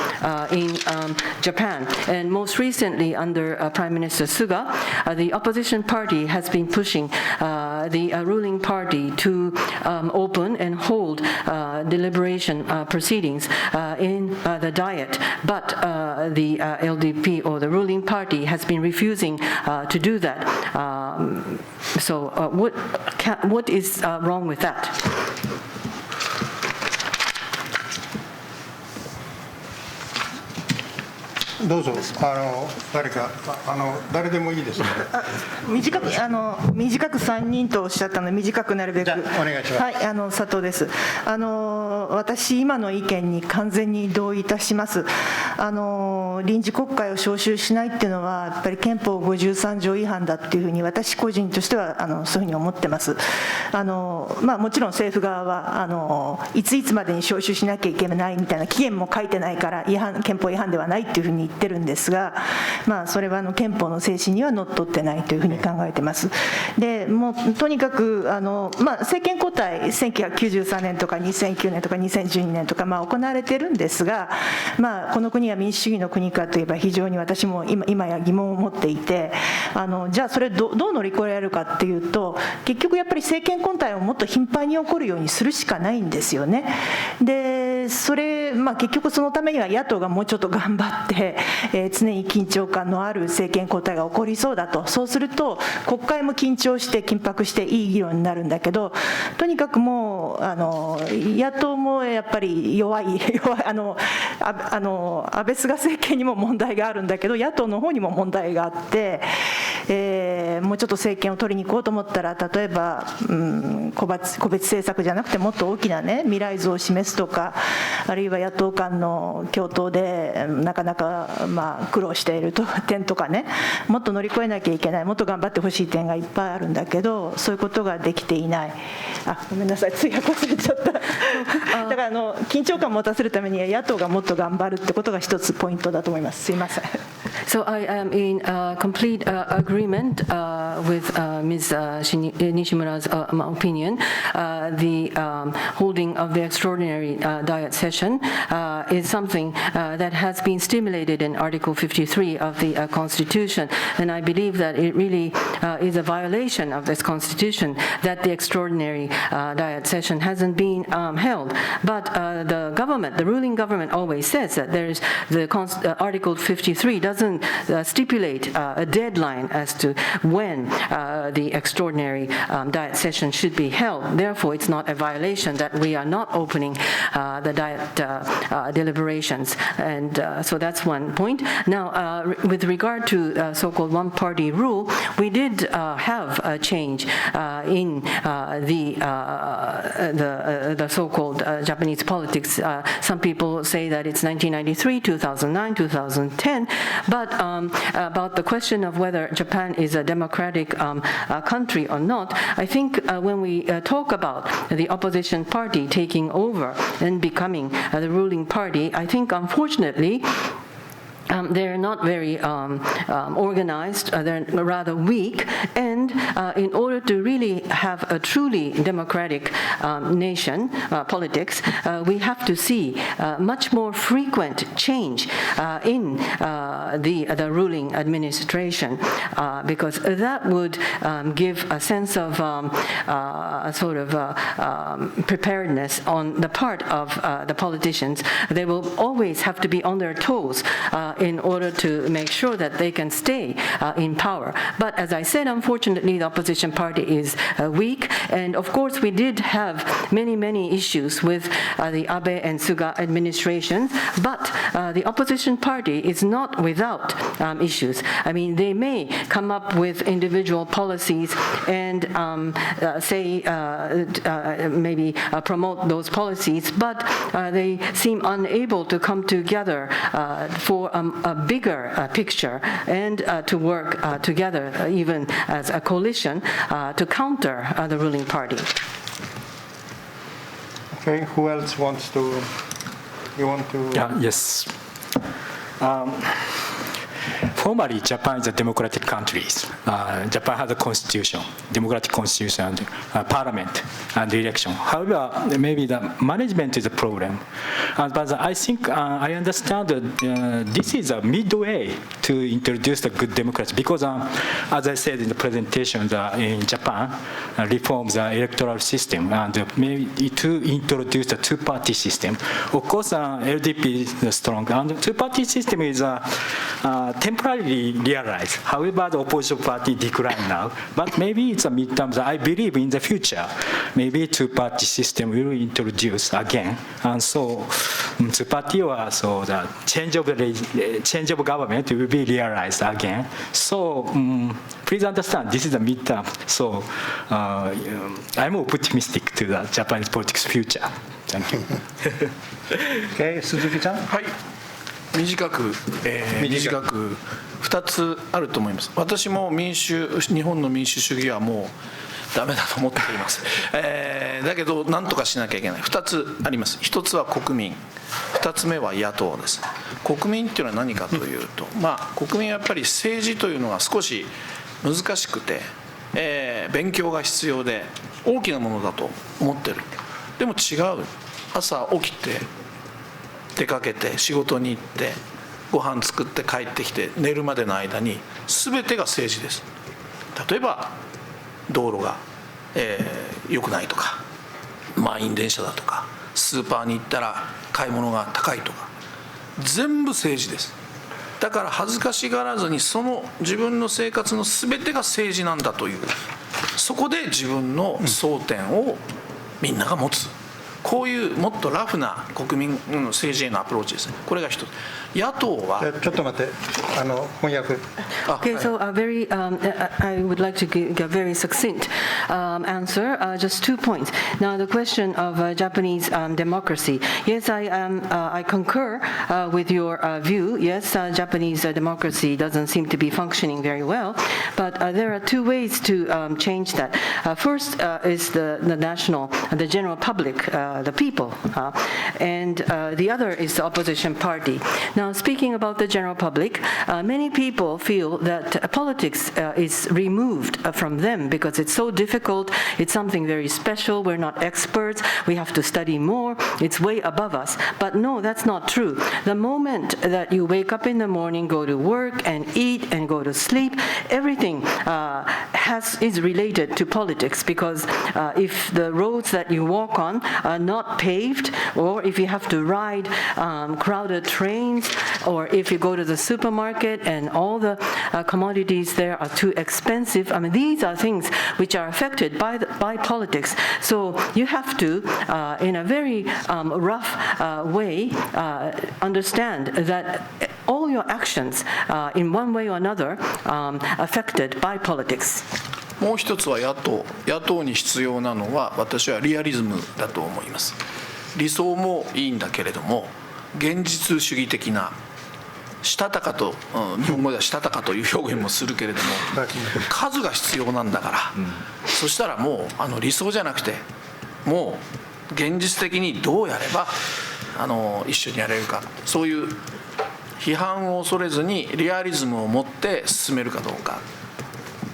in Japan, and most recently under Prime Minister Suga, the opposition party has been pushing the ruling party to open and hold deliberation proceedings in the Diet, but the LDP or the ruling party has been refusing to do that. So what is wrong with that? どうぞ、誰か、誰でもいいですので。短く3人とおっしゃったので、短くなるべく。じゃあお願いします。はい、佐藤です。私、今の意見に完全に同意いたします。臨時国会を召集しないっていうのは、やっぱり憲法53条違反だっていうふうに、私個人としてはそういうふうに思ってます。もちろん政府側はいついつまでに召集しなきゃいけないみたいな期限も書いてないから憲法違反ではないっていうふうに言ってるんですが、それは憲法の精神にはのっとってないというふうに考えてます。でもうとにかく政権交代1993年とか2009年とか2012年とか行われてるんですが、この国は民主主義の国かといえば非常に私も今や疑問を持っていて、じゃあそれどう乗り越えられるかっていうと、結局やっぱり政権交代をもっと頻繁に起こるようにするしかないんですよね。でそれ、結局そのためには野党がもうちょっと頑張って、常に緊張感のある政権交代が起こりそうだと。そうすると国会も緊張して緊迫していい議論になるんだけど、とにかくもう野党もやっぱり弱い安倍菅政権にも問題があるんだけど、野党の方にも問題があって、もうちょっと政権を取りに行こうと思ったら、例えば、個別政策じゃなくてもっと大きな未来像を示すとか、あるいは野党間の共闘でなかなか苦労している点とかね、もっと乗り越えなきゃいけない、もっと頑張ってほしい点がいっぱいあるんだけど、そういうことができていない。ごめんなさい、通訳忘れちゃった。だから緊張感を持たせるためには野党がもっと頑張るってことが一つポイントだと思います。すいません。So I am in complete agreement with Ms. Nishimura's opinion. The holding of the extraordinary Diet session is something that has been stimulated in Article 53 of the Constitution, and I believe that it really is a violation of this Constitution that the extraordinary Diet session hasn't been held. But the government, the ruling government, always says that there is Article 53 doesn't stipulate a deadline as to when the extraordinary Diet session should be held. Therefore, it's not a violation that we are not opening the Diet deliberations. And so that's one point. Now, with regard to so-called one-party rule, we did have a change in the so-called Japanese politics. Some people say that it's 1993, 2009, 2010, but about the question of whether Japan is a democratic country or not, I think when we talk about the opposition party taking over and becoming the ruling party, I think unfortunately they're not very organized, they're rather weak, and in order to really have a truly democratic nation, politics, we have to see much more frequent change in the ruling administration, because that would give a sense of sort of preparedness on the part of the politicians. They will always have to be on their toes in order to make sure that they can stay in power. But as I said, unfortunately, the opposition party is weak. And of course, we did have many issues with the Abe and Suga administration. But the opposition party is not without issues. I mean, they may come up with individual policies and say maybe promote those policies, but they seem unable to come together for a bigger picture and to work together, even as a coalition, to counter the ruling party. Okay, who else wants to? You want to? Yes. formally, Japan is a democratic country. Japan has a constitution, democratic constitution, and parliament, and election. However, maybe the management is a problem. But I think I understand that this is a midway to introduce the good democracy because, as I said in the presentation, in Japan, reforms the electoral system and maybe to introduce the two-party system. Of course, LDP is strong, and the two-party system is temporarily realized. However, the opposition party declined now, but maybe it's a midterm. I believe in the future, maybe two-party system will introduce again, and so two-party or so the change of government will be realized again. So please understand, this is a midterm. So I'm optimistic to the Japanese politics future. Thank you. Okay, 鈴木ちゃん。はい、短く2つあると思います。私も日本の民主主義はもうダメだと思っています。だけど何とかしなきゃいけない。2つあります。1つは国民、2つ目は野党です。国民っていうのは何かというと、国民はやっぱり政治というのが少し難しくて、勉強が必要で大きなものだと思ってる。でも違う。朝起きて出かけて仕事に行ってご飯作って帰ってきて寝るまでの間に全てが政治です。例えば道路が良くないとか、満員電車だとか、スーパーに行ったら買い物が高いとか、全部政治です。だから恥ずかしがらずにその自分の生活の全てが政治なんだという、そこで自分の争点をみんなが持つ。こういうもっとラフな国民の政治へのアプローチですね。これが一つ。野党はちょっと待って、翻訳。Okay, so I would like to give a very succinct answer. Just 2 points. Now, the question of Japanese democracy. Yes, I concur with your view. Yes, Japanese democracy doesn't seem to be functioning very well, but there are 2 ways to change that. First is the general public, the people, and the other is the opposition party. Now, speaking about the general public, many people feel that politics is removed from them because it's so difficult, it's something very special, we're not experts, we have to study more, it's way above us. But no, that's not true. The moment that you wake up in the morning, go to work and eat and go to sleep, everything is related to politics because if the roads that you walk on are not paved, or if you have to ride crowded trains, or if you go to the supermarket and all the commodities there are too expensive, I mean, these are things which are affected by politics. So you have to, in a very rough way, understand that all your actions, in one way or another, affected by politics. もう一つは野党に必要なのは私はリアリズムだと思います。理想もいいんだけれども現実主義的なしたたかと、日本語ではしたたかという表現もするけれども数が必要なんだから、そしたらもう理想じゃなくてもう現実的にどうやれば一緒にやれるか、そういう批判を恐れずにリアリズムを持って進めるかどうか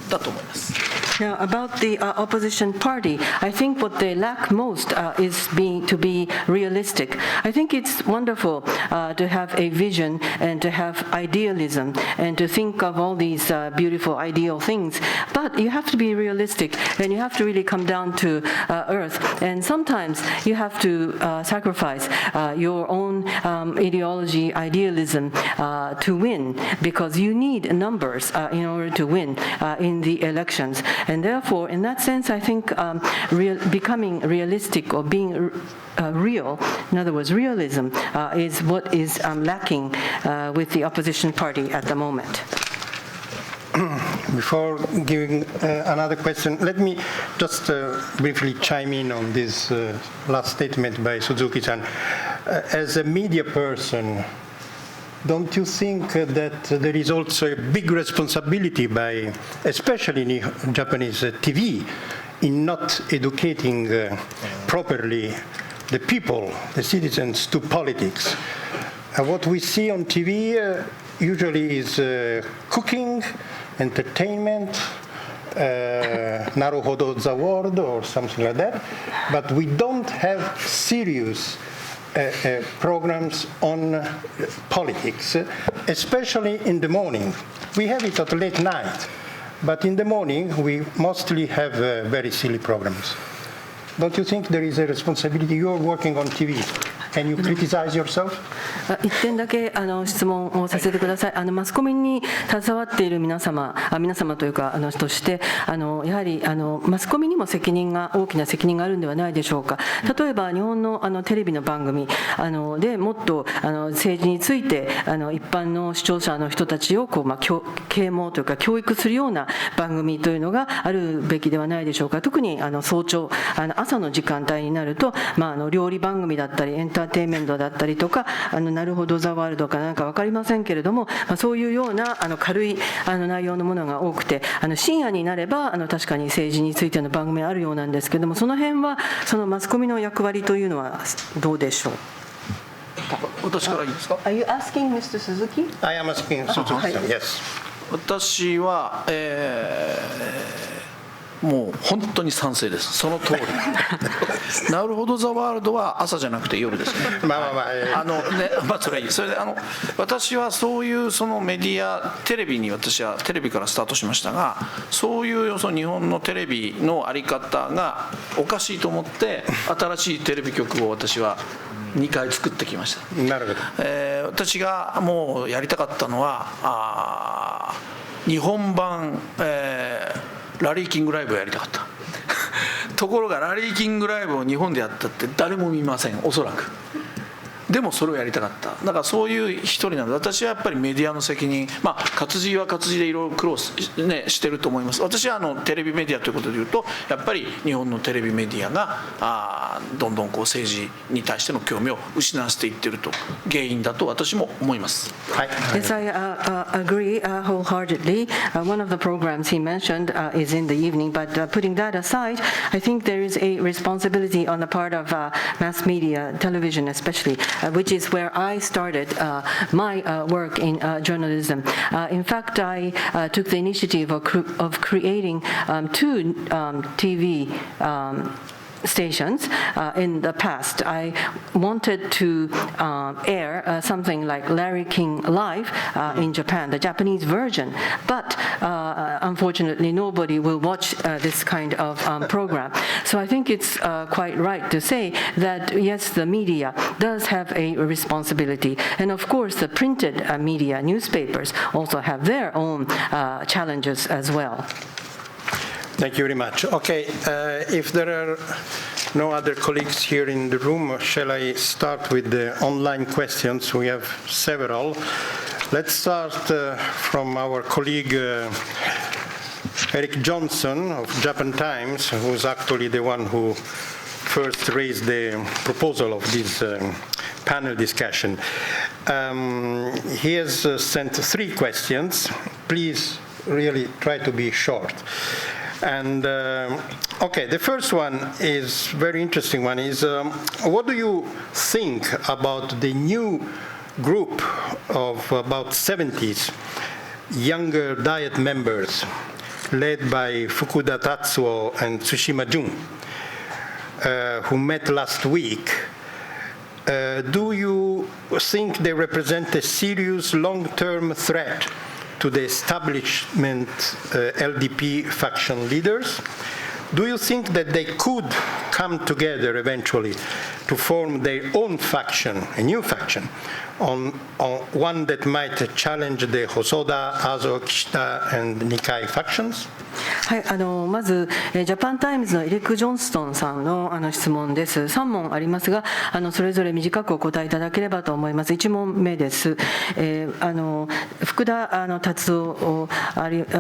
だと思います。Now, about the opposition party, I think what they lack most is to be realistic. I think it's wonderful to have a vision and to have idealism and to think of all these beautiful ideal things. But you have to be realistic and you have to really come down to earth. And sometimes you have to sacrifice your own ideology, idealism to win because you need numbers in order to win in the elections. And therefore, in that sense, I think becoming realistic or being real, in other words, realism, is what is lacking with the opposition party at the moment. Before giving another question, let me just briefly chime in on this last statement by Suzuki-chan. As a media person, don't you think that there is also a big responsibility by, especially Japanese TV, in not educating properly the people, the citizens, to politics? What we see on TV usually is cooking, entertainment, Naruhodo the World or something like that, but we don't have serious programs on politics, especially in the morning. We have it at late night, but in the morning we mostly have very silly programs. Don't you think there is a responsibility? You're working on TV. Can you criticize yourself? 一点だけ質問をさせてください。マスコミに携わっている皆様というかとしてやはりマスコミにも大きな責任があるんではないでしょうか。例えば日本のテレビの番組でもっと政治について一般の視聴者の人たちを啓蒙というか教育するような番組というのがあるべきではないでしょうか。特に早朝朝の時間帯になると料理番組だったりエンターテインメントだったりとかなるほどザワールドかなんか分かりませんけれども、そういうような軽い内容のものが多くて深夜になれば確かに政治についての番組あるようなんですけれども、その辺はそのマスコミの役割というのはどうでしょう。私からいいですか。 Are you asking Mr. Suzuki? I am asking Suzuki. Yes. 私は、もう本当に賛成です。その通り。なるほどザワールドは朝じゃなくて夜ですね。それはいい。それで私はそういうそのメディア私はテレビからスタートしましたが、そういう日本のテレビの在り方がおかしいと思って新しいテレビ局を私は2回作ってきました。なるほど。私がもうやりたかったのは日本版、ラリーキングライブをやりたかった。ところがラリーキングライブを日本でやったって誰も見ません、おそらく。でもそれをやりたかった。だからそういう一人なので、私はやっぱりメディアの責任、活字は活字でいろいろ苦労してると思います。私はテレビメディアということでいうと、やっぱり日本のテレビメディアがどんどん政治に対しての興味を失わせていっていると原因だと私も思います。はい。Yes, I agree wholeheartedly. One of the programs he mentioned is in the evening, but putting that aside, I think there is a responsibility on the part of mass media, television especially, which is where I started my work in journalism. In fact, I took the initiative of creating two TV stations in the past. I wanted to air something like Larry King Live in Japan, the Japanese version, but unfortunately nobody will watch this kind of program. So I think it's quite right to say that yes, the media does have a responsibility, and of course the printed media, newspapers, also have their own challenges as well. Thank you very much. Okay, if there are no other colleagues here in the room, shall I start with the online questions? We have several. Let's start from our colleague Eric Johnson of Japan Times, who is actually the one who first raised the proposal of this panel discussion. He has sent 3 questions. Please really try to be short. And okay, the first one is very interesting one. Is what do you think about the new group of about 70s younger Diet members, led by Fukuda Tatsuo and Tsushima Jun, who met last week? Do you think they represent a serious long-term threat to the establishment LDP faction leaders? Do you think that they could come together eventually to form their own faction, a new faction, on one that might challenge the Hosoda, Azo, Kishida, and Nikai factions? はい、まずジャパンタイムズのエリック・ジョンストンさんの質問です。3問ありますがそれぞれ短くお答えいただければと思います。1問目です。福田達夫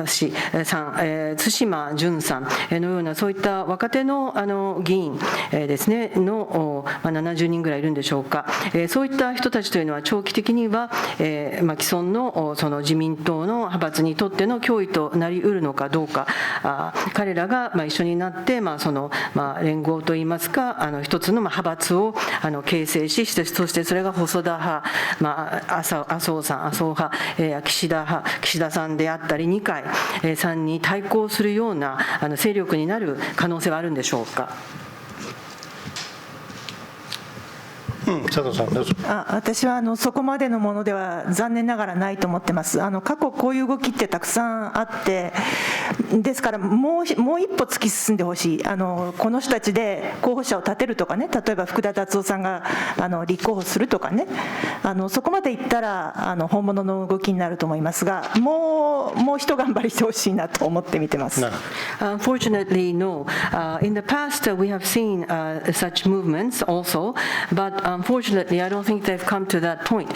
氏さん、対馬淳さんのようなそういった若手の議員ですねの70人ぐらいいるんでしょうか。そういった人たちというのは長期的には既存のその自民党の派閥にとっての脅威となりうるのかどうか。か、彼らが一緒になって、その連合といいますか、一つの派閥を形成し、そしてそれが細田派、麻生さん、麻生派、岸田派、岸田さんであったり、二階さんに対抗するような勢力になる可能性はあるんでしょうか。佐藤さんどうぞ。私はそこまでのものでは残念ながらないと思ってます。過去こういう動きってたくさんあって、ですからもう一歩突き進んでほしい。この人たちで候補者を立てるとかね、例えば福田達夫さんが立候補するとかね、そこまでいったら本物の動きになると思いますが、もう一頑張りしてほしいなと思って見てます。Unfortunately, no. In the past, we have seen such movements also, but unfortunately, I don't think they've come to that point.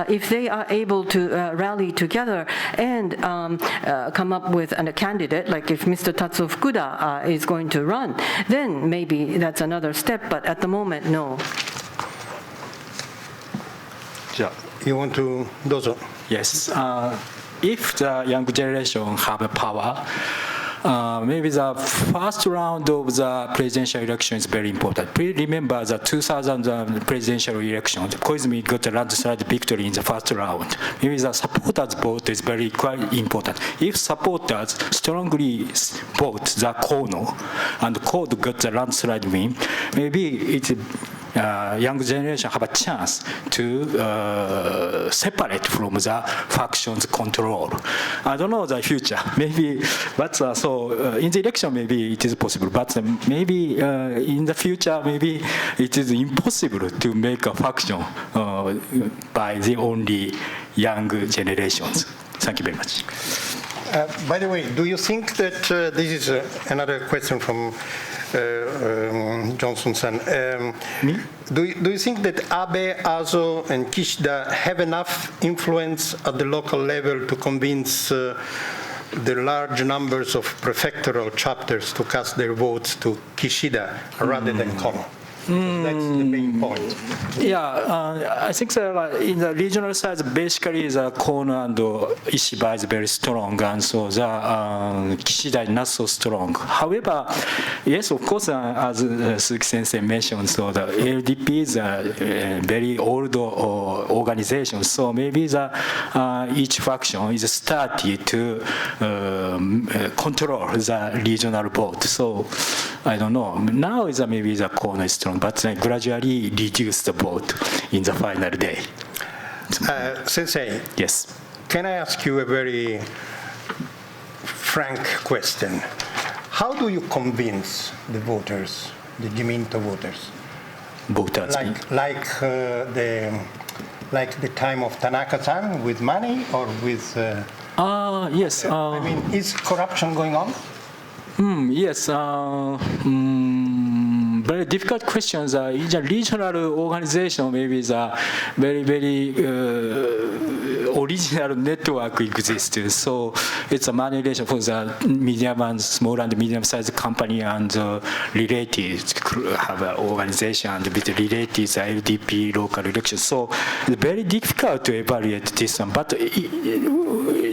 If they are able to rally together and come up with a candidate, like if Mr. Tatsuo Fukuda is going to run, then maybe that's another step, but at the moment, no. You want to, どうぞ。Yes. If the young generation have a power, maybe the first round of the presidential election is very important. Please remember the 2000 presidential election. Koizumi got a landslide victory in the first round. Maybe the supporters' vote is very quite important. If supporters strongly vote the Kono and Kono got the landslide win, maybe it's young generation have a chance to separate from the factions control. I don't know the future. Maybe, but so in the election maybe it is possible. But maybe in the future maybe it is impossible to make a faction by the only young generations. Thank you very much. By the way, do you think that this is another question from Johnson-san? Do you think that Abe, Azo, and Kishida have enough influence at the local level to convince the large numbers of prefectural chapters to cast their votes to Kishida rather than Kono? That's the main point. Yeah, I think that in the regional side, basically the Kono and Ishiba is very strong, and so the Kishida is not so strong. However, yes, of course, as Suzuki Sensei mentioned, so the LDP is a very old organization, so maybe the each faction is started to control the regional vote. So I don't know. Now is maybe the Kono is strong, but gradually reduce the vote in the final day. Sensei, Yes. can I ask you a very frank question? How do you convince the voters, the Jiminto voters? Voters. Like the time of Tanaka-san with money or with? Yes. I mean, is corruption going on? Yes. Very difficult questions. In the regional organization, maybe the very original network exists. So it's a money relation for the medium and small and medium-sized company and relatives have an organization and with relatives LDP local elections. So it's very difficult to evaluate this one. But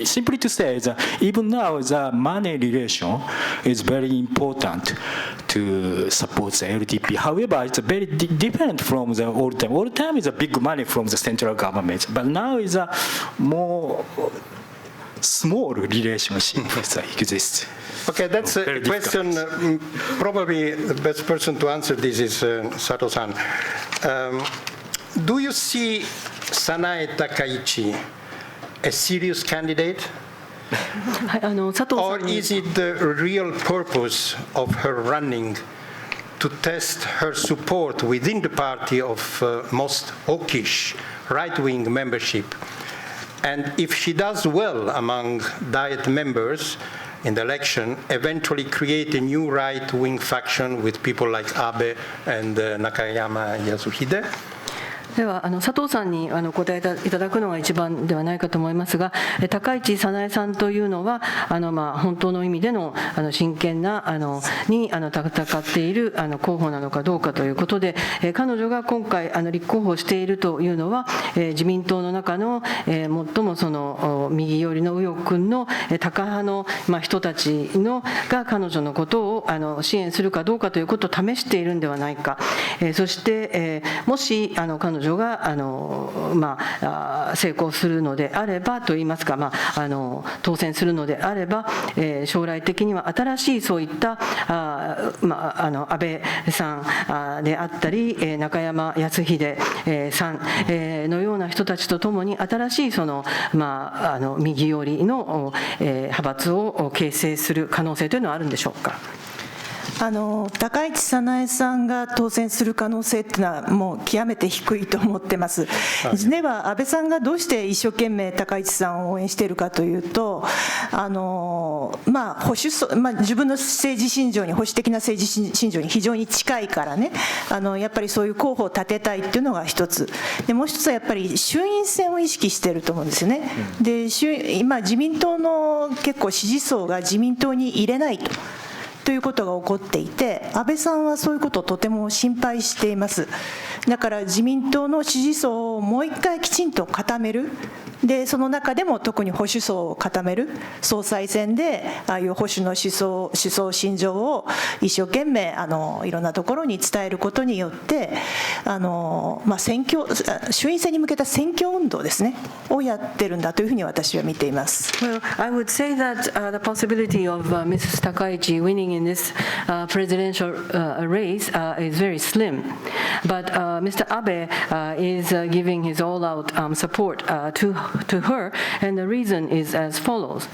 simply to say that even now the money relation is very important to support the LDP. However, it's very different from the old time. Old time is a big money from the central government, but now is a more small relationship that exists. Okay, that's a question. Probably the best person to answer this is Sato-san. Do you see Sanae Takaichi a serious candidate? Or is it the real purpose of her running to test her support within the party of most hawkish right-wing membership? And if she does well among Diet members in the election, eventually create a new right-wing faction with people like Abe and Nakayama Yasuhide? では佐藤さんに答えいただくのが一番ではないかと思いますが、高市早苗さんというのは本当の意味での真剣なに戦っている候補なのかどうかということで、彼女が今回立候補しているというのは、自民党の中の最もその右寄りの右翼君のタカ派の人たちが彼女のことを支援するかどうかということを試しているんではないか。そしてもし彼女が成功するのであればといいますか、当選するのであれば、将来的には新しいそういった安倍さんであったり中山康秀さんのような人たちとともに新しいその右寄りの派閥を形成する可能性というのはあるんでしょうか。高市早苗さんが当選する可能性っていうのはもう極めて低いと思ってます。では安倍さんがどうして一生懸命高市さんを応援しているかというと、保守層、自分の政治信条に保守的な政治信条に非常に近いからね、やっぱりそういう候補を立てたいっていうのが一つで、もう一つはやっぱり衆院選を意識していると思うんですよね。で今自民党の結構支持層が自民党に入れないということが起こっていて、安倍さんはそういうことをとても心配しています。だから自民党の支持層をもう一回きちんと固める、でその中でも特に保守層を固める、総裁選でああいう保守の思想信条を一生懸命いろんなところに伝えることによって衆院選に向けた選挙運動ですねをやってるんだというふうに私は見ています。Well, I would say that the possibility of Mrs. Takaichi winning in this presidential race is very slim, but Mr. Abe is giving his all-out support to her, and the reason is as follows.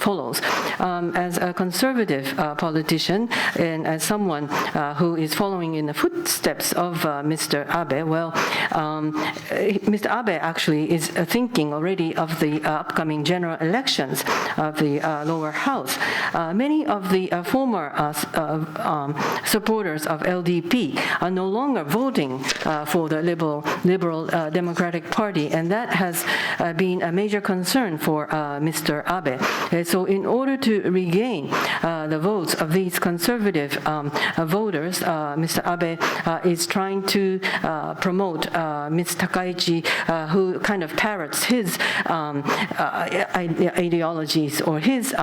As a conservative politician and as someone who is following in the footsteps of Mr. Abe, well, Mr. Abe actually is thinking already of the upcoming general elections of the lower house. Many of the former supporters of LDP are no longer voting for the Liberal Democratic Party, and that has been a major concern for Mr. Abe. So in order to regain the votes of these conservative voters, Mr. Abe is trying to promote Ms. Takaichi, who kind of parrots his ideologies or his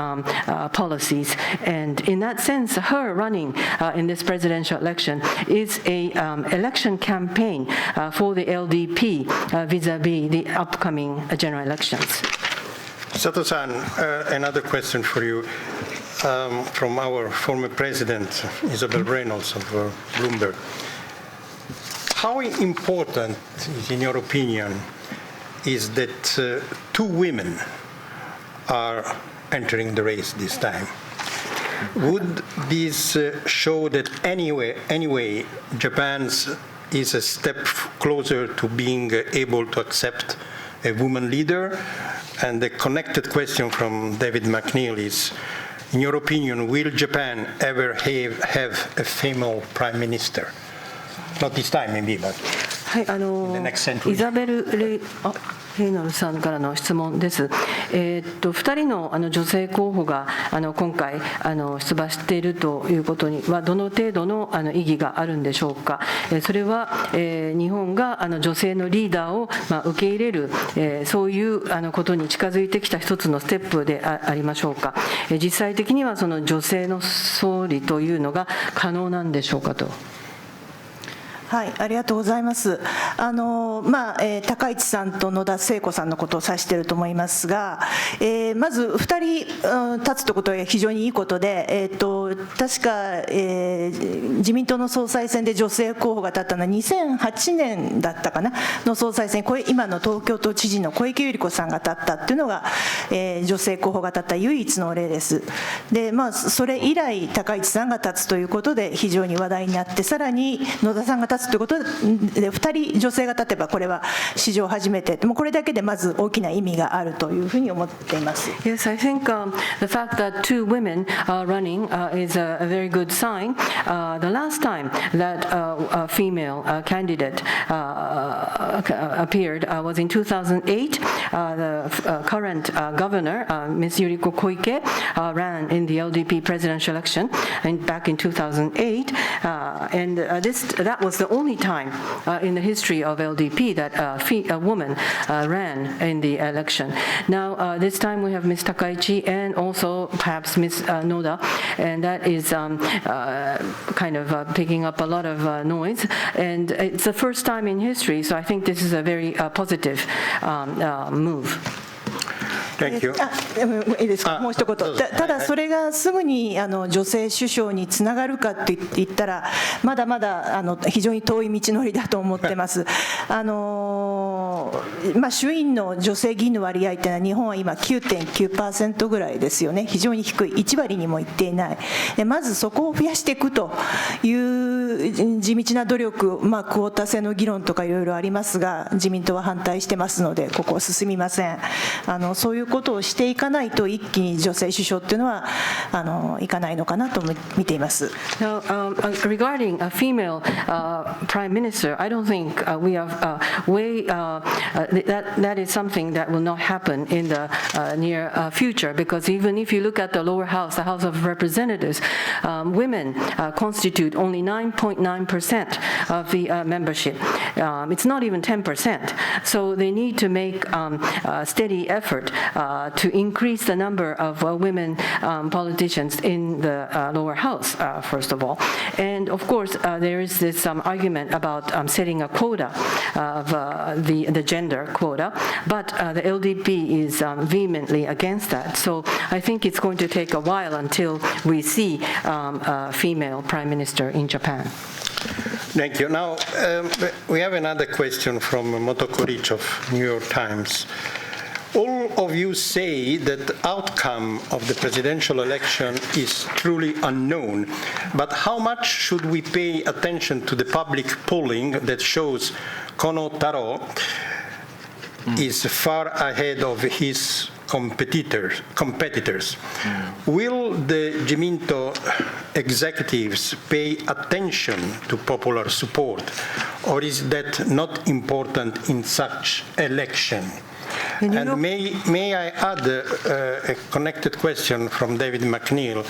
policies. And in that sense, her running in this presidential election is a election campaign for the LDP vis-a-vis the upcoming general elections. Sato-san, another question for you from our former president, Isabel Reynolds of Bloomberg. How important, in your opinion, is that two women are entering the race this time? Would this show that anyway Japan is a step closer to being able to accept a woman leader? And the connected question from David McNeil is, in your opinion, will Japan ever have a female prime minister? Not this time, maybe, but in the next century. イザベル・レイノルさんからの質問です。2人の女性候補が今回出馬しているということにはどの程度の意義があるんでしょうか。それは日本が女性のリーダーを受け入れるそういうことに近づいてきた一つのステップでありましょうか。実際的にはその女性の総理というのが可能なんでしょうかと。はい、ありがとうございます。高市さんと野田聖子さんのことを指していると思いますが、まず2人立つということは非常にいいことで、確か、自民党の総裁選で女性候補が立ったのは2008年だったかなの総裁選、今の東京都知事の小池百合子さんが立ったっていうのが、女性候補が立った唯一の例です。で、それ以来高市さんが立つということで非常に話題になって、さらに野田さんが立つすということで、2人女性が立てばこれは史上初めて、もうこれだけでまず大きな意味があるというふうに思っています。Yes, I think the fact that two women are running is a very good sign. The last time that a female candidate appeared was in 2008. The current governor, Ms. Yuriko Koike, ran in the LDP presidential election back in 2008, and that was the only time in the history of LDP that a woman ran in the election. Now, this time we have Ms. Takaichi and also perhaps Ms. Noda, and that is kind of picking up a lot of noise, and it's the first time in history, so I think this is a very positive move. Thank you. いいですか、もう一言。ただそれがすぐに女性首相につながるかといったら、まだまだ非常に遠い道のりだと思ってます。衆院の女性議員の割合というのは日本は今 9.9% ぐらいですよね。非常に低い、1割にもいっていない。でまずそこを増やしていくという地道な努力、クォータ制の議論とかいろいろありますが、自民党は反対してますのでここは進みません。そういうことをしていかないと一気に女性首相っていうのはいかないのかなと見ています。Now, regarding a female prime minister, I don't think we are that is something that will not happen in the near future, because even if you look at the lower house, the House of Representatives, women constitute only 9.9% of the membership. It's not even 10%. So they need to make a steady effort to increase the number of women politicians in the lower house, first of all. And of course, there is this argument about setting a quota of the gender quota, but the LDP is vehemently against that. So I think it's going to take a while until we see a female prime minister in Japan. Thank you. Now, we have another question from Motoko Rich of New York Times. All of you say that the outcome of the presidential election is truly unknown, but how much should we pay attention to the public polling that shows Kono Taro is far ahead of his competitors? Will the Jiminto executives pay attention to popular support, or is that not important in such election? And may I add a connected question from David McNeil?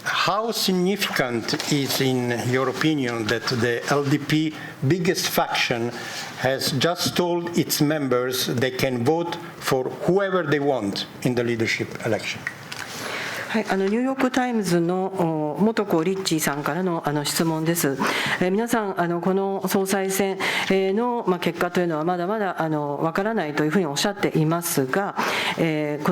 How significant is, in your opinion, that the LDP biggest faction has just told its members they can vote for whoever they want in the leadership election? はい、ニューヨーク・タイムズの元子リッチーさんからの質問です。皆さんこの総裁選の結果というのはまだまだわからないというふうにおっしゃっていますが、こ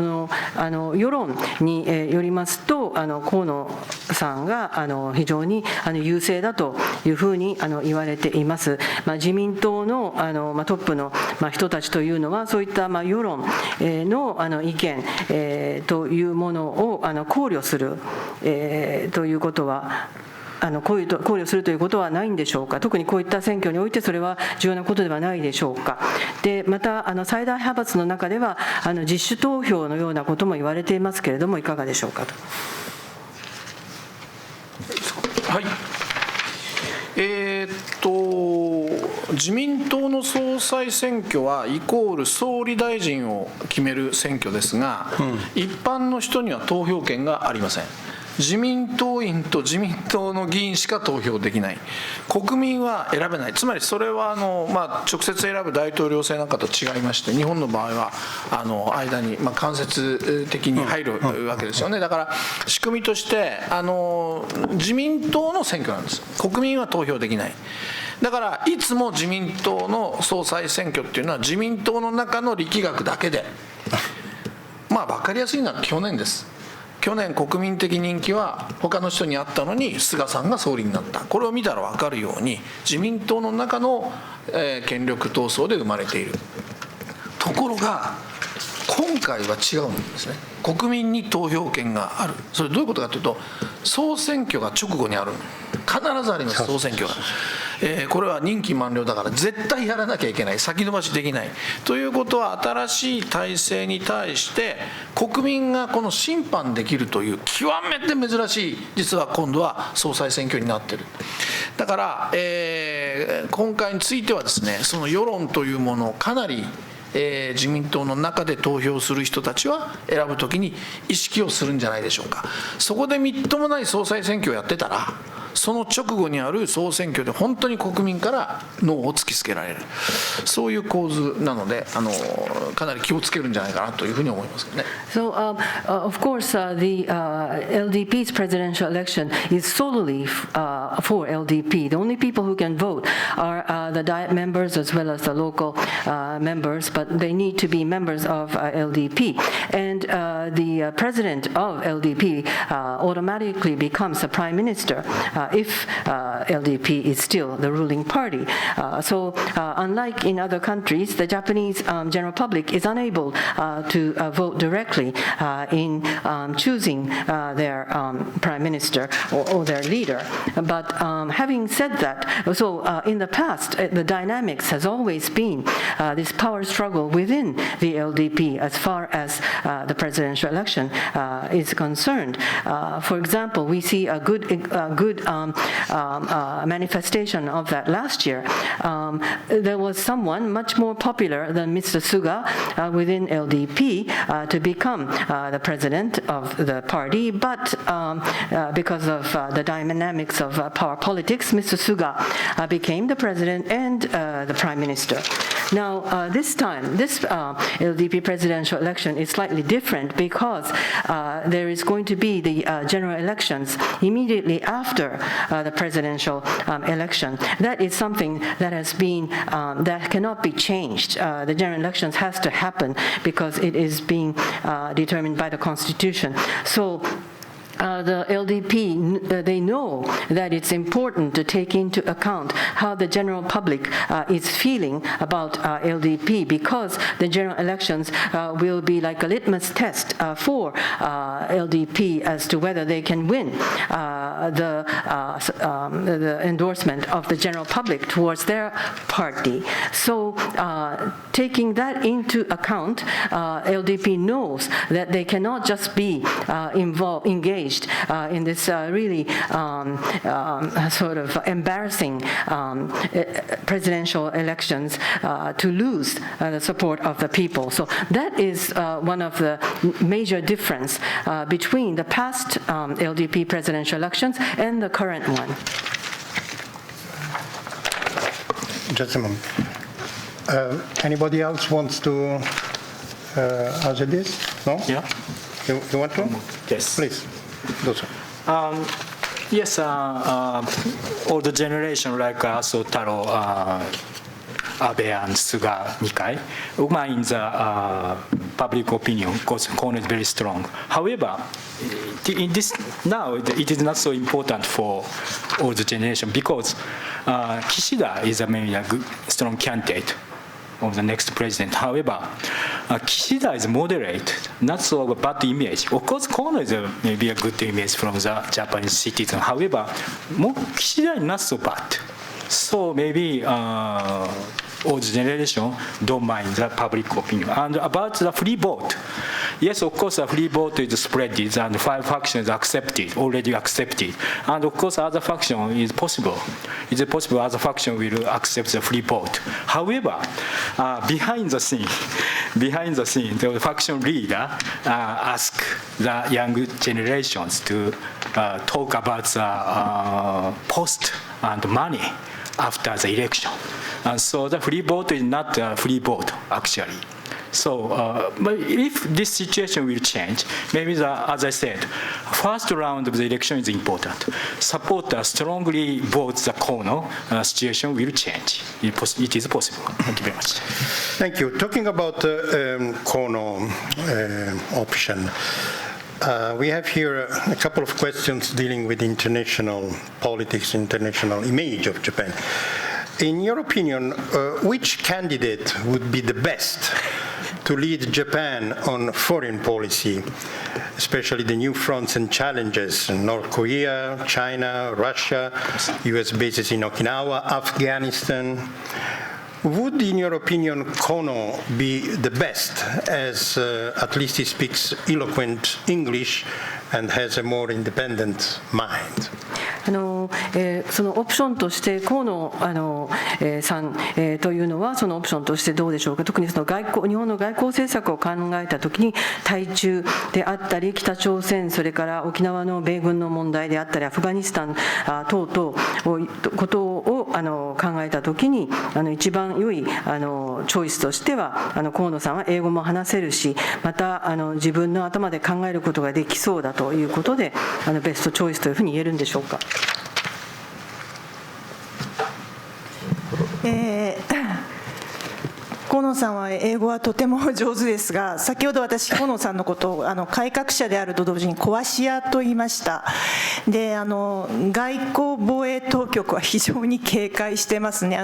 の世論によりますと河野さんが非常に優勢だというふうに言われています。自民党のトップの人たちというのはそういった世論の意見というものを考慮するということは考慮するということはないんでしょうか。特にこういった選挙においてそれは重要なことではないでしょうか。でまた最大派閥の中では自主投票のようなことも言われていますけれどもいかがでしょうかと。はい。自民党の総裁選挙はイコール総理大臣を決める選挙ですが、一般の人には投票権がありません。自民党員と自民党の議員しか投票できない。国民は選べない。つまりそれは直接選ぶ大統領制なんかと違いまして、日本の場合は間に間接的に入るわけですよね。だから仕組みとして自民党の選挙なんです。国民は投票できない。だからいつも自民党の総裁選挙っていうのは自民党の中の力学だけで、分かりやすいのは去年です。去年国民的人気は他の人にあったのに菅さんが総理になった。これを見たら分かるように自民党の中の権力闘争で生まれている。ところが今回は違うんですね。国民に投票権がある。それどういうことかというと、総選挙が直後にある。必ずあります、総選挙が。これは任期満了だから絶対やらなきゃいけない、先延ばしできないということは、新しい体制に対して国民がこの審判できるという極めて珍しい、実は今度は総裁選挙になっている。だから、今回についてはですね、その世論というものをかなり自民党の中で投票する人たちは選ぶときに意識をするんじゃないでしょうか。そこでみっともない総裁選挙をやってたら、その直後にある総選挙で本当に国民からノーを突きつけられる、そういう構図なので、かなり気をつけるんじゃないかなというふうに思いますね。So, of course, the LDP's presidential election is solely for LDP. The only people who can vote are the Diet members as well as the local members, but they need to be members of LDP. And the president of LDP automatically becomes the prime minister if LDP is still the ruling party. So, unlike in other countries, the Japanese general public is unable to vote directly in choosing their prime minister or their leader. But having said that, so in the past, the dynamics has always been this power struggle within the LDP as far as the presidential election is concerned. For example, we see a good manifestation of that last year. There was someone much more popular than Mr. Suga within LDP to become the president of the party, but because of the dynamics of power politics, Mr. Suga became the president and the prime minister. Now, this time, this LDP presidential election is slightly different because there is going to be the general elections immediately after the presidential election. That is something that has been, that cannot be changed. The general elections has to happen because it is being determined by the Constitution. So, the LDP, they know that it's important to take into account how the general public is feeling about LDP, because the general elections will be like a litmus test for LDP as to whether they can win the endorsement of the general public towards their party. So taking that into account, LDP knows that they cannot just be engaged in this really sort of embarrassing presidential elections to lose the support of the people. So that is one of the major difference between the past LDP presidential elections and the current one. Just a moment. Anybody else wants to answer this? No? Yeah. You want to? Yes. Please. Yes, older generation like Sotaro, Abe and Suga Nikai, in the public opinion, corner is very strong. However, in this now it is not so important for older generation because Kishida is a very good, strong candidate of the next president. However, Kishida is moderate, not so a bad image. Of course, Kono is maybe a good image from the Japanese citizen. However, Kishida is not so bad. So maybe old generation don't mind the public opinion. And about the free vote, yes, of course, the free vote is spread and 5 factions already accepted. And of course, other faction is possible. It's possible other faction will accept the free vote. However, behind the scene, the faction leader ask the young generations to talk about the post and money after the election. And so the free vote is not a free vote, actually. So but if this situation will change, maybe, as I said, first round of the election is important. Supporters strongly vote the Kono, situation will change. It is possible. Thank you very much. Thank you. Talking about Kono option, we have here a couple of questions dealing with international politics, international image of Japan. In your opinion, which candidate would be the best to lead Japan on foreign policy, especially the new fronts and challenges: North Korea, China, Russia, US bases in Okinawa, Afghanistan. Would, in your opinion, Kono be the best, as at least he speaks eloquent English and has a more independent mind? そのオプションとして河野さんというのはそのオプションとしてどうでしょうか。特にその日本の外交政策を考えたときに対中であったり北朝鮮、それから沖縄の米軍の問題であったりアフガニスタン等々ことを考えたときに一番良いチョイスとしては河野さんは英語も話せるし、また自分の頭で考えることができそうだということでベストチョイスというふうに言えるんでしょうか。河野さんは英語はとても上手ですが、先ほど私河野さんのことを改革者であると同時に壊し屋と言いました。で外交防衛当局は非常に警戒してますね。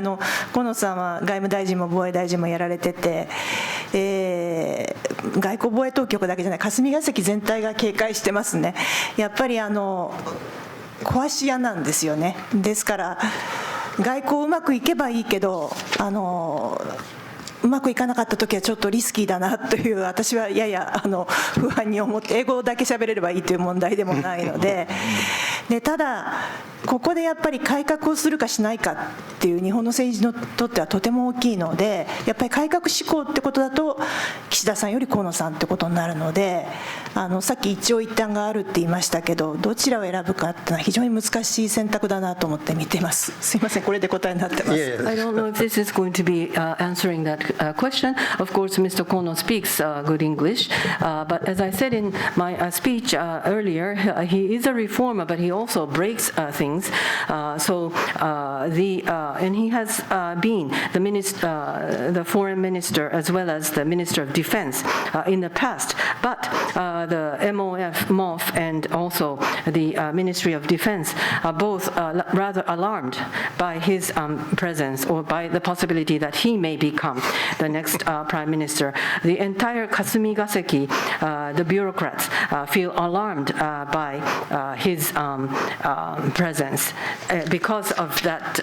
河野さんは外務大臣も防衛大臣もやられてて、外交防衛当局だけじゃない霞が関全体が警戒してますね。やっぱり壊し屋なんですよね。ですから外交うまくいけばいいけどうまくいかなかった時はちょっとリスキーだなという、私はやや不安に思って、英語だけ喋れればいいという問題でもないので、ただここでやっぱり改革をするかしないかっていう日本の政治にとってはとても大きいので、やっぱり改革志向ってことだと岸田さんより河野さんってことになるので、さっき一長一短があるって言いましたけど、どちらを選ぶかっていうのは非常に難しい選択だなと思って見てます。すいません、これで答えになってます。I don't know if this is going to be answering that question. Of course, Mr. Kono speaks good English, but as I said in my speech earlier, he is a reformer, but he also breaks things. And he has been the foreign minister as well as the minister of defense in the past. But the MOF, and also the Ministry of Defense are both rather alarmed by his presence or by the possibility that he may become the next prime minister. The entire Kasumigaseki, the bureaucrats, feel alarmed by his presence because of that,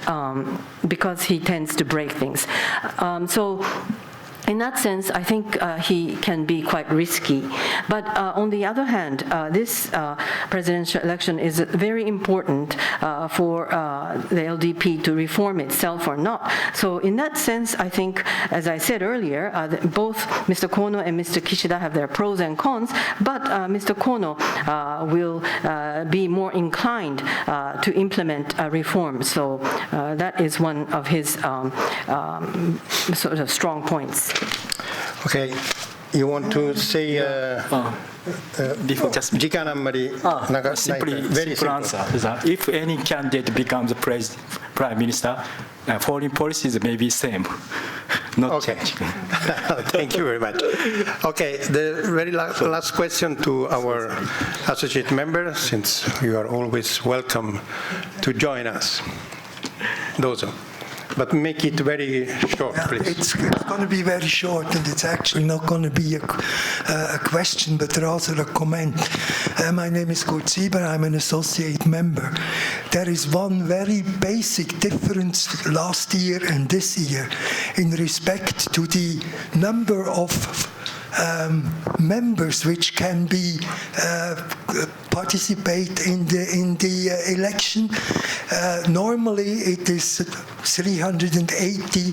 because he tends to break things. In that sense, I think he can be quite risky. But on the other hand, this presidential election is very important for the LDP to reform itself or not. So in that sense, I think, as I said earlier, both Mr. Kono and Mr. Kishida have their pros and cons, but Mr. Kono will be more inclined to implement reform. So that is one of his sort of strong points. Okay, you want to say simply very simple answer. If any candidate becomes prime minister, foreign policies may be same, not changing. Thank you very much. Okay, the very last question to our associate member, since you are always welcome to join us. Dozo. But make it very short, please. It's going to be very short, and it's actually not going to be a question, but also a comment. My name is Kurt Sieber. I'm an associate member. There is one very basic difference last year and this year in respect to the number of members which can be participate in the election. Normally it is 380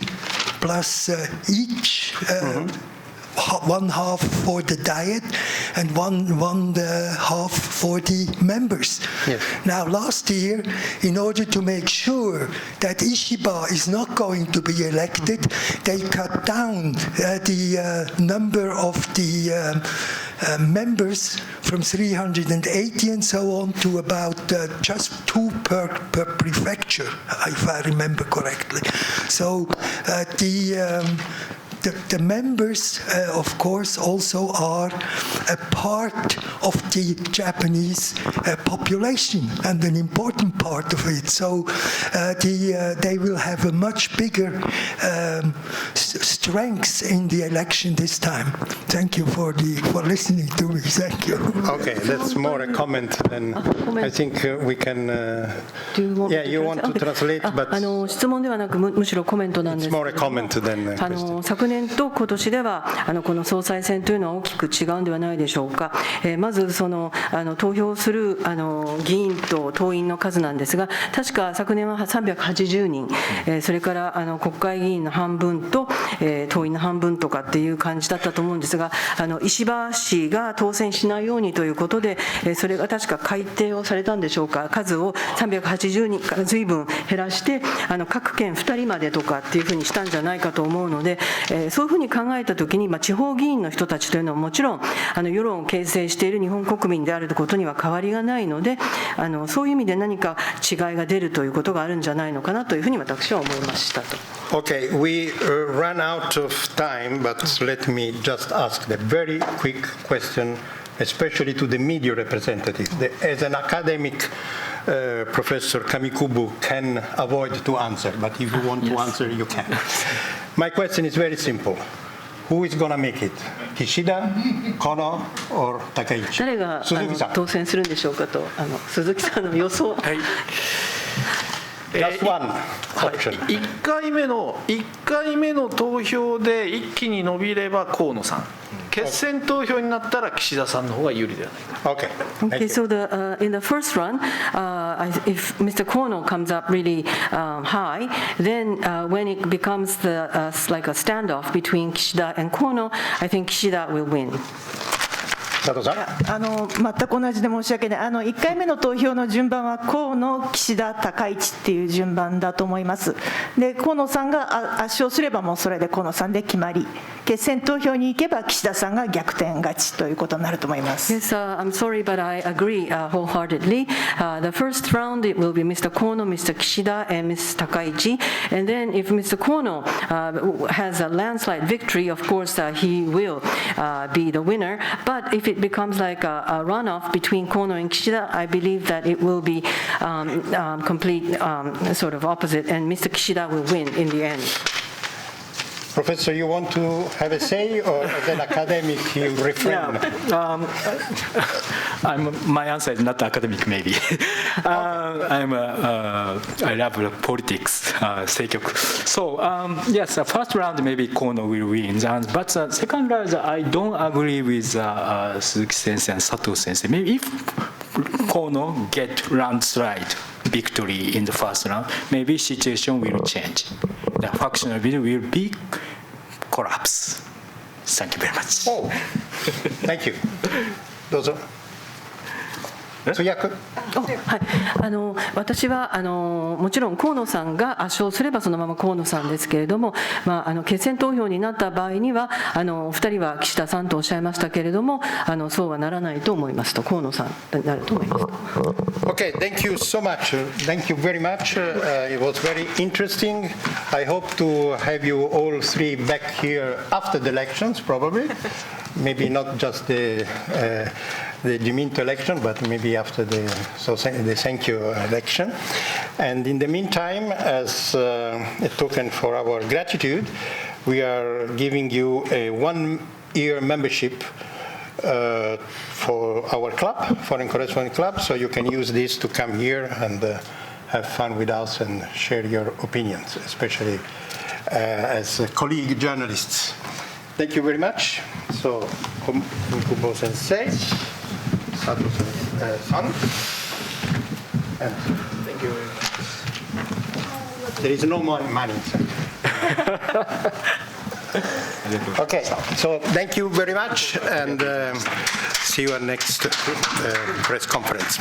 plus each. One half for the diet and one half for the members. Yes. Now, last year, in order to make sure that Ishiba is not going to be elected, they cut down the number of the members from 380 and so on to about just 2 per prefecture, if I remember correctly. So the members, of course, also are a part of the Japanese population and an important part of it. So they will have a much bigger strength in the election this time. Thank you for listening to me. Thank you. Okay, that's more a comment than I think we can. Yeah, you want to translate, but 質問ではなくむしろコメントなんです it's け more れ a ども comment than a question. 昨年と今年ではこの総裁選というのは大きく違うんではないでしょうか。まずその投票する議員と党員の数なんですが、確か昨年は380人、それから国会議員の半分と党員の半分とかっていう感じだったと思うんですが、石破氏が当選しないようにということで、それが確か改定をされたんでしょうか。数を380人から随分減らして各県2人までとかっていうふうにしたんじゃないかと思うので、そういうふうに考えたときに、地方議員の人たちというのはもちろん世論を形成している日本国民であることには変わりがないので、そういう意味で何か違いが出るということがあるんじゃないのかなというふうに私は思いましたと。Okay, we run out of time, but let me just ask the very quick question, especially to the media representatives. As an academic, Professor Kamikubo can avoid to answer, but if you want to answer, you can. My question is very simple. Who is going to make it? Kishida, Kono, or Takaichi? 誰が当選するんでしょうかと、鈴木さんの予想。はい。Just one option. 1回目の投票で一気に伸びれば河野さん、決選投票になったら岸田さんの方が有利ではないか。Okay. Okay, so in the first run, if Mr. Kono comes up really high, then when it becomes like a standoff between Kishida and Kono, I think Kishida will win. 佐藤さん。全く同じで申し訳ない。1回目の投票の順番は河野、岸田、高市っていう順番だと思います。で、河野さんが圧勝すればもうそれで河野さんで決まり、決選投票に行けば岸田さんが逆転勝ちということになると思います。Yes, I'm sorry, but I agree wholeheartedly. The first round it will be Mr. Kono, Mr. Kishida, and Ms. Takaichi. And then if Mr. Kono has a landslide victory, of course he will be the winner. But if it becomes like a runoff between Kono and Kishida, I believe that it will be complete sort of opposite, and Mr. Kishida will win in the end. Professor, you want to have a say, or as an academic you refrain? Yeah, my answer is not academic, maybe. I love politics, 政局. So yes, the first round maybe Kono will win, but the second round I don't agree with Suzuki Sensei and Sato Sensei. Maybe if Kono get landslide victory in the first round, maybe situation will change. The factional bill will be collapse. Thank you very much. Oh, thank you. どうぞ。通訳。はい、私はもちろん河野さんが圧勝すればそのまま河野さんですけれども、決選投票になった場合には2人は岸田さんとおっしゃいましたけれども、そうはならないと思いますと、河野さんになると思います。Okay, thank you so much. Thank you very much. It was very interesting. I hope to have you all three back here after the elections, probably. Maybe not just the Jiminto election, but maybe after the Senkyo election. And in the meantime, as a token for our gratitude, we are giving you a 1-year membership for our club, Foreign Correspondent Club, so you can use this to come here and have fun with us and share your opinions, especially as colleague journalists. Thank you very much. So, Kamikubo Sensei, Sato San, and thank you very much. There is no more money. Okay, so thank you very much, and see you at next press conference.